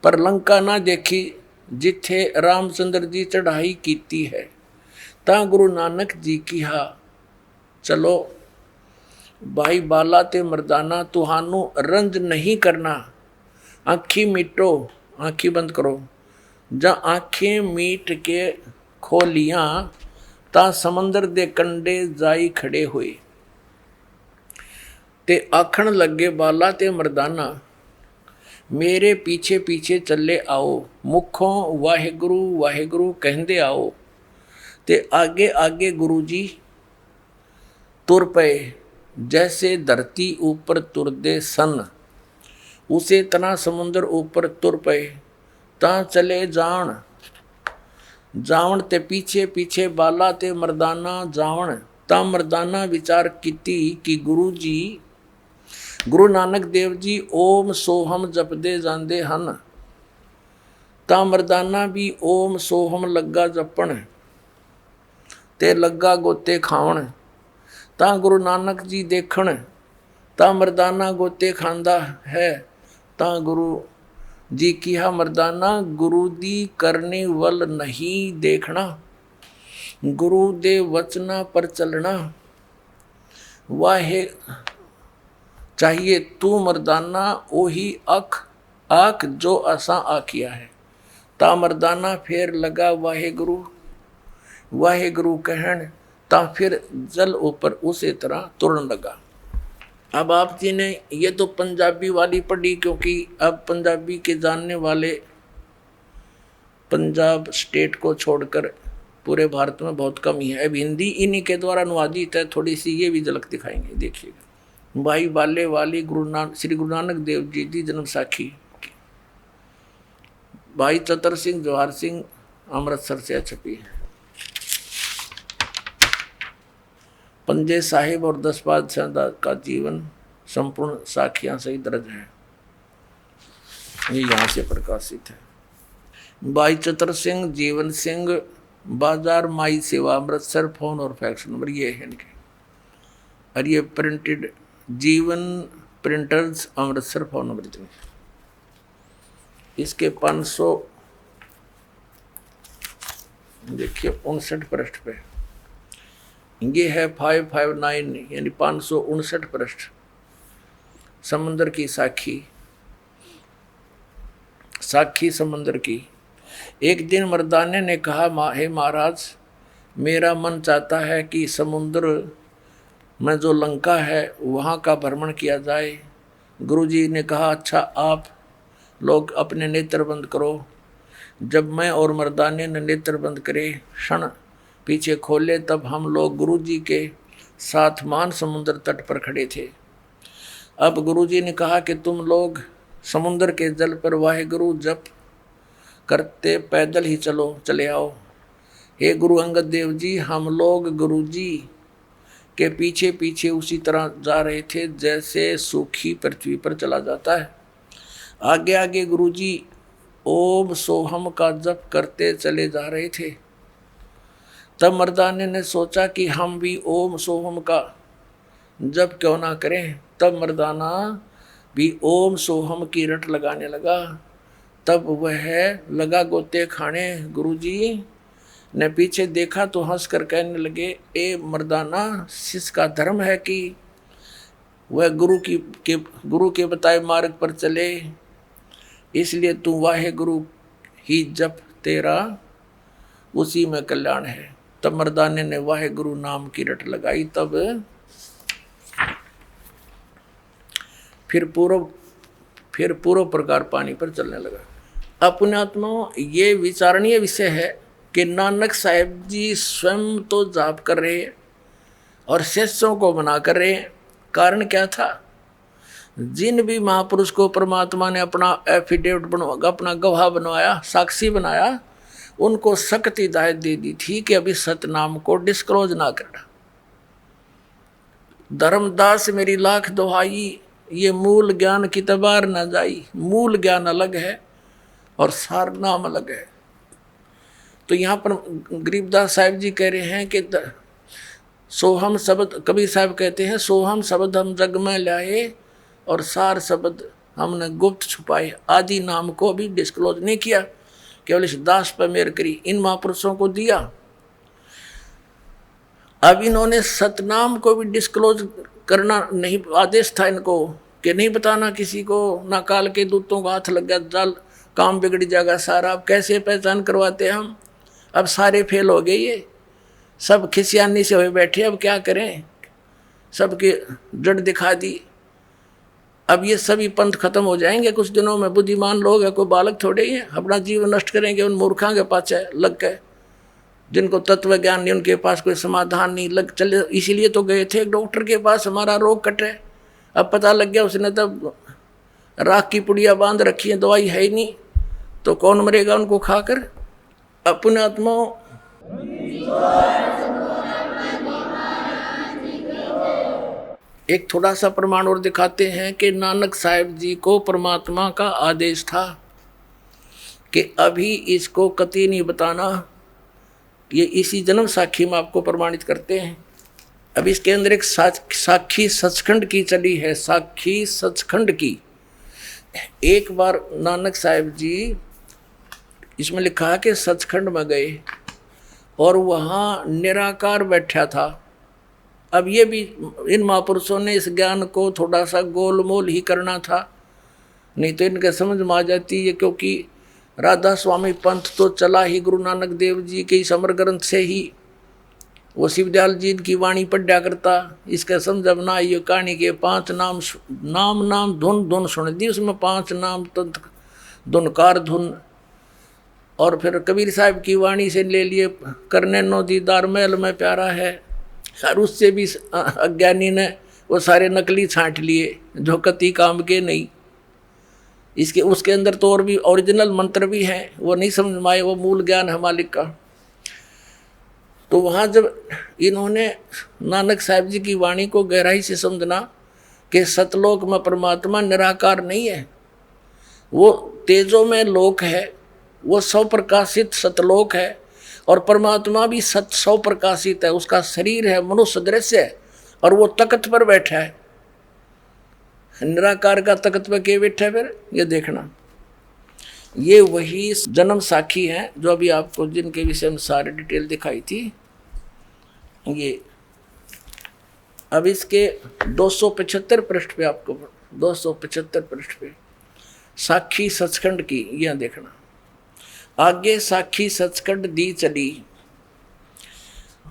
[SPEAKER 2] पर लंका ना देखी जिथे रामचंद्र जी चढ़ाई कीती है। ता गुरु नानक जी किहा चलो भाई बाला ते मर्दाना, तुहानू रंज नहीं करना, आँखी मीटो, आँखी बंद करो। जा आँखें मीट के खोलियां ता समंदर दे कंडे जाई खड़े हुए, ते आखण लगे बाला ते मर्दाना मेरे पीछे पीछे चले आओ, मुखों वाहेगुरु वाहेगुरु कहंदे आओ। ते आगे आगे गुरु जी तुर पे, जैसे धरती ऊपर तुरदे सन, उसे तना समुद्र ऊपर तुर पे। ता चले जावण ते पीछे पीछे बाला ते मर्दाना जावण। ता मर्दाना विचार कीती कि गुरु जी गुरु नानक देव जी ओम सोहम जपदे जांदे हन। ता मर्दाना भी ओम सोहम लगा जपण ते लगा गोते खावण। ता गुरु नानक जी देखण, ता मर्दाना गोते खांदा है। ता गुरु जी किहा मर्दाना गुरु दी करने वल नहीं देखना, गुरु दे वचना पर चलना। वाहे चाहिए तू मर्दाना ओही आख जो असा आखिया है। ता मर्दाना फिर लगा वाहेगुरु वाहेगुरु कहन, ता फिर जल ऊपर उसी तरह तुरन लगा। अब आप जी ने ये तो पंजाबी वाली पढ़ी, क्योंकि अब पंजाबी के जानने वाले पंजाब स्टेट को छोड़कर पूरे भारत में बहुत कम ही है। अब हिंदी इन्हीं के द्वारा अनुवादित है, थोड़ी सी ये भी झलक दिखाएंगे, देखिएगा। भाई बाले वाली श्री गुरु नानक देव जी की जन्म साखी, भाई चतर सिंह जवाहर सिंह अमृतसर से छपी है। पंजे साहिब और 10 बादशाह का जीवन संपूर्ण साखियां सही दर्ज है, ये यहाँ से प्रकाशित है। भाई चतर सिंह जीवन सिंह बाजार माई सेवा अमृतसर, फोन और फैक्स नंबर ये है इनके। और ये प्रिंटेड जीवन प्रिंटर्स अमृतसर, फोन नंबर इतने। इसके 500 देखिए 59 पृष्ठ पे, ये है 559 यानी 559 पृष्ठ, समुद्र की साखी। साखी समुद्र की। एक दिन मर्दाने ने कहा, हे महाराज, मेरा मन चाहता है कि समुद्र में जो लंका है वहाँ का भ्रमण किया जाए। गुरुजी ने कहा, अच्छा आप लोग अपने नेत्र बंद करो। जब मैं और मर्दाने ने नेत्र बंद करे, क्षण पीछे खोले, तब हम लोग गुरुजी के साथ मान समुद्र तट पर खड़े थे। अब गुरुजी ने कहा कि तुम लोग समुद्र के जल पर वाहेगुरु जप करते पैदल ही चले आओ। हे गुरु अंगद देव जी, हम लोग गुरुजी के पीछे पीछे उसी तरह जा रहे थे जैसे सूखी पृथ्वी पर चला जाता है। आगे आगे गुरुजी ओम सोहम का जप करते चले जा रहे थे। तब मर्दाने ने सोचा कि हम भी ओम सोहम का जप क्यों ना करें। तब मर्दाना भी ओम सोहम की रट लगाने लगा। तब वह लगा गोते खाने। गुरुजी ने पीछे देखा तो हंसकर कहने लगे, ए मर्दाना, शिष्य का धर्म है कि वह गुरु के बताए मार्ग पर चले, इसलिए तू वाहे गुरु ही जप, तेरा उसी में कल्याण है। तब मर्दाने ने वाहे गुरु नाम की रट लगाई। तब फिर पूर्व प्रकार पानी पर चलने लगा। अपने आत्मा ये विचारणीय विषय है कि नानक साहिब जी स्वयं तो जाप कर रहे हैं और शिष्यों को मना कर रहे हैं। कारण क्या था? जिन भी महापुरुष को परमात्मा ने अपना एफिडेविट बनवा, अपना गवाह बनवाया, साक्षी बनाया, उनको सख्त हिदायत दे दी थी कि अभी सतनाम को डिस्क्लोज ना करना। धर्मदास मेरी लाख दुहाई, ये मूल ज्ञान की तबार न जाई। मूल ज्ञान अलग है और सार नाम अलग है। तो यहाँ पर गरीबदास साहिब जी कह रहे हैं कि सोहम शब्द, कबीर साहब कहते हैं, सोहम शब्द हम जग में लाए और सार शब्द हमने गुप्त छुपाए। आदि नाम को भी डिस्क्लोज नहीं किया, केवल इस दास पर मेहर करी, इन महापुरुषों को दिया। अब इन्होंने सतनाम को भी डिस्क्लोज करना नहीं, आदेश था इनको कि नहीं बताना किसी को, ना काल के दूतों का हाथ लग गया, जाल काम बिगड़ जाएगा सारा। अब कैसे पहचान करवाते हम? अब सारे फेल हो गए, ये सब खिसियानी से हुए बैठे। अब क्या करें? सबके जड़ दिखा दी। अब ये सभी पंथ खत्म हो जाएंगे कुछ दिनों में। बुद्धिमान लोग हैं, कोई बालक थोड़े ही है, अपना जीवन नष्ट करेंगे उन मूर्खों के पास लग गए, जिनको तत्व ज्ञान नहीं, उनके पास कोई समाधान नहीं, लग चले। इसीलिए तो गए थे एक डॉक्टर के पास, हमारा रोग कटे। अब पता लग गया उसने तब राख की पुड़िया बांध रखी है, दवाई है ही नहीं, तो कौन मरेगा उनको खाकर? अपने आत्माओं एक थोड़ा सा प्रमाण और दिखाते हैं कि नानक साहिब जी को परमात्मा का आदेश था कि अभी इसको कतई नहीं बताना। ये इसी जन्म साखी में आपको प्रमाणित करते हैं। अब इसके अंदर एक साखी सचखंड की चली है, साखी सचखंड की। एक बार नानक साहिब जी, इसमें लिखा है कि सचखंड में गए और वहाँ निराकार बैठा था। अब ये भी इन महापुरुषों ने इस ज्ञान को थोड़ा सा गोलमोल ही करना था, नहीं तो इनके समझ में आ जाती है। क्योंकि राधा स्वामी पंथ तो चला ही गुरु नानक देव जी के समर ग्रंथ से ही। वो शिवदयाल जी की वाणी पढ़ा करता, इसका समझ अब ना ये कहानी के 5 नाम धुन धुन सुन दी, उसमें 5 नाम तंत्र धुनकार धुन। और फिर कबीर साहब की वाणी से ले लिए, करने नो दीदार महल में प्यारा है। और उससे भी अज्ञानी ने वो सारे नकली छांट लिए जो कति काम के नहीं। इसके उसके अंदर तो और भी ओरिजिनल मंत्र भी हैं, वो नहीं समझ में आए, वो मूल ज्ञान है मालिक का। तो वहाँ जब इन्होंने नानक साहिब जी की वाणी को गहराई से समझना कि सतलोक में परमात्मा निराकार नहीं है, वो तेजों में लोक है, वो सौ प्रकाशित सतलोक है, और परमात्मा भी सौ प्रकाशित है। उसका शरीर है मनुष्य दृश्य है और वो तख्त पर बैठा है। निराकार का तख्त पर के बैठा है? फिर ये देखना, ये वही जन्म साखी हैं जो अभी आपको जिनके विषय में सारी डिटेल दिखाई थी। ये अब इसके 275 पृष्ठ पे आपको 275 पृष्ठ पे साखी सचखंड की यह देखना। आगे साखी सचखंड दी चली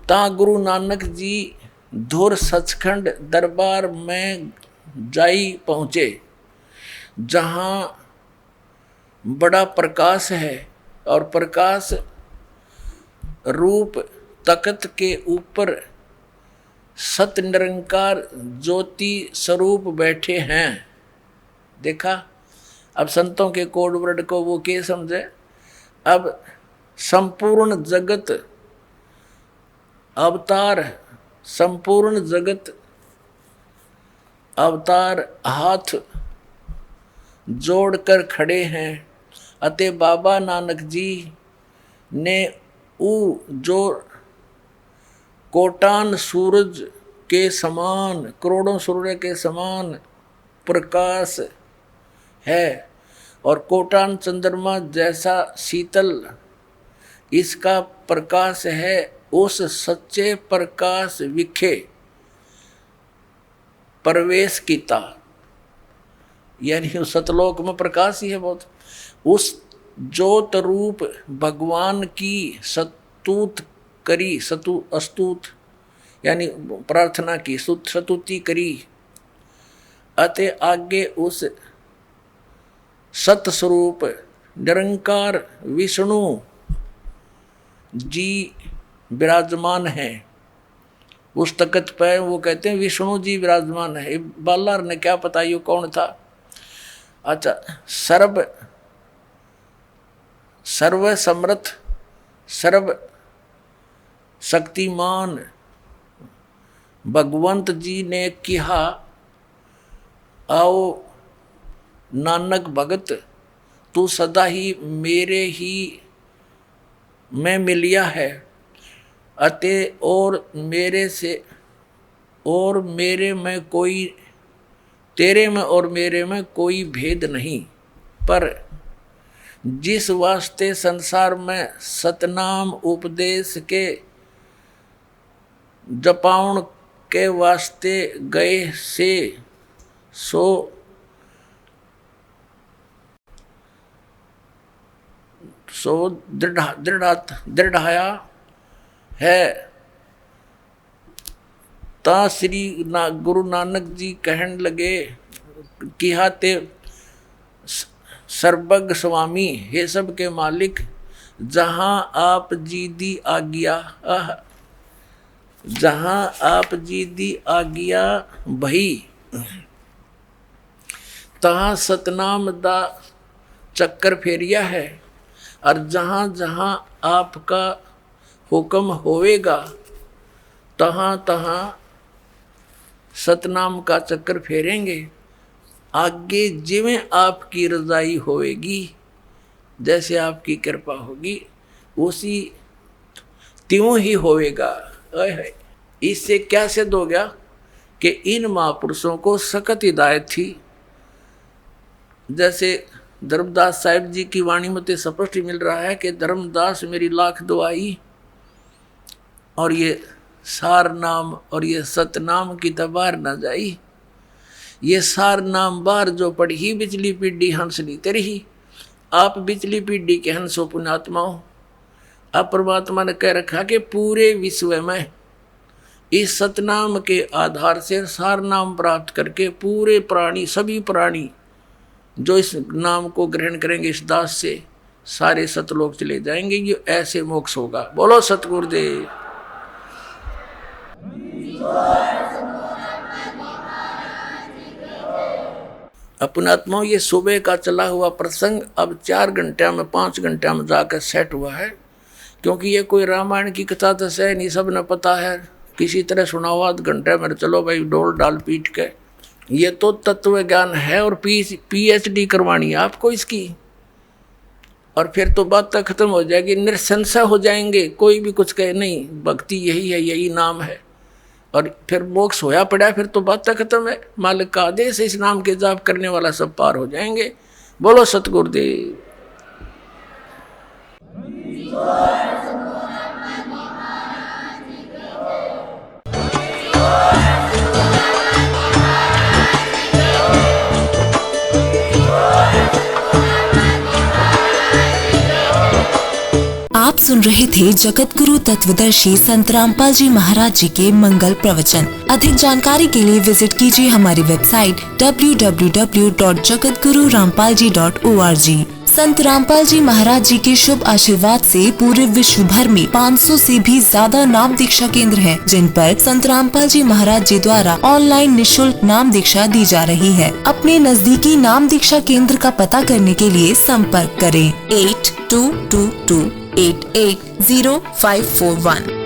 [SPEAKER 2] ता गुरु नानक जी धुर सचखंड दरबार में जाई पहुँचे, जहाँ बड़ा प्रकाश है और प्रकाश रूप तख्त के ऊपर सत निरंकार ज्योति स्वरूप बैठे हैं। देखा, अब संतों के कोड वर्ड को वो क्या समझे। अब संपूर्ण जगत अवतार, संपूर्ण जगत अवतार हाथ जोड़कर खड़े हैं। अतः बाबा नानक जी ने ऊ जो कोटान सूरज के समान, करोड़ों सूर्य के समान प्रकाश है और कोटान चंद्रमा जैसा शीतल इसका प्रकाश है, उस सच्चे प्रकाश विखे प्रवेश कीता। यानी उस सतलोक में प्रकाश ही है बहुत। उस ज्योत रूप भगवान की स्तुत करी, अस्तुत यानी प्रार्थना की, स्तुति करी। अतः आगे उस सतस्वरूप निरंकार विष्णु जी विराजमान है। उस तख्त पे वो कहते हैं विष्णु जी विराजमान है। बालार ने क्या पता ये कौन था। अच्छा, सर्व समर्थ सर्व शक्तिमान भगवंत जी ने कहा, आओ नानक भगत तू सदा ही मेरे ही में मिलिया है। अतः और मेरे से और मेरे में कोई, तेरे में और मेरे में कोई भेद नहीं। पर जिस वास्ते संसार में सतनाम उपदेश के जपाउन के वास्ते गए से सो दृढ़ाया है। ता श्री गुरु नानक जी कहन लगे कि हाते सर्वज्ञ स्वामी, हे सब के मालिक, जहाँ आप जी दी आज्ञा, जहाँ आप जी दी आज्ञा भई, तहाँ सतनाम दा चक्कर फेरिया है। और जहाँ जहाँ आपका हुक्म होवेगा तहाँ तहाँ सतनाम का चक्कर फेरेंगे। आगे जिवें आपकी रजाई होवेगी, जैसे आपकी कृपा होगी उसी त्यों ही होवेगा। इससे क्या सिद्ध हो गया कि इन महापुरुषों को सख्त हिदायत थी। जैसे धर्मदास साहिब जी की वाणी में तो स्पष्ट मिल रहा है कि धर्मदास मेरी लाख दुआई, और ये सार नाम और ये सतनाम की तबार न जाई। ये सार नाम बार जो पढ़ी बिचली पीढ़ी हंसली तेरी। आप बिचली पीढ़ी के हंसो पुण्यात्माओं। अब परमात्मा ने कह रखा कि पूरे विश्व में इस सतनाम के आधार से सार नाम प्राप्त करके पूरे प्राणी, सभी प्राणी जो इस नाम को ग्रहण करेंगे इस दास से, सारे सतलोक चले जाएंगे। ये ऐसे मोक्ष होगा। बोलो सतगुरुदेव। अपनात्माओं, ये सुबह का चला हुआ प्रसंग अब 4 घंटे में 5 घंटे में जाकर सेट हुआ है। क्योंकि ये कोई रामायण की कथा तो है नहीं, सब ने पता है। किसी तरह सुनाओ आध घंटे में, चलो भाई डोल डाल पीट के। ये तो तत्व ज्ञान है और PhD करवानी है आपको इसकी, और फिर तो बात तक खत्म हो जाएगी, निरसंशय हो जाएंगे। कोई भी कुछ कहे नहीं, भक्ति यही है, यही नाम है, और फिर मोक्ष होया पड़ा, फिर तो बात तक खत्म है। मालिक का आदेश इस नाम के जाप करने वाला सब पार हो जाएंगे। बोलो सतगुरुदेव।
[SPEAKER 3] आप सुन रहे थे जगत गुरु तत्वदर्शी संत रामपाल जी महाराज जी के मंगल प्रवचन। अधिक जानकारी के लिए विजिट कीजिए हमारी वेबसाइट www.jagatgururampalji.org। संत रामपाल जी महाराज जी के शुभ आशीर्वाद से पूरे विश्व भर में 500 से भी ज्यादा नाम दीक्षा केंद्र हैं, जिन पर संत रामपाल जी महाराज जी द्वारा ऑनलाइन निशुल्क नाम दीक्षा दी जा रही है। अपने नजदीकी नाम दीक्षा केंद्र का पता करने के लिए संपर्क करें 8222880541।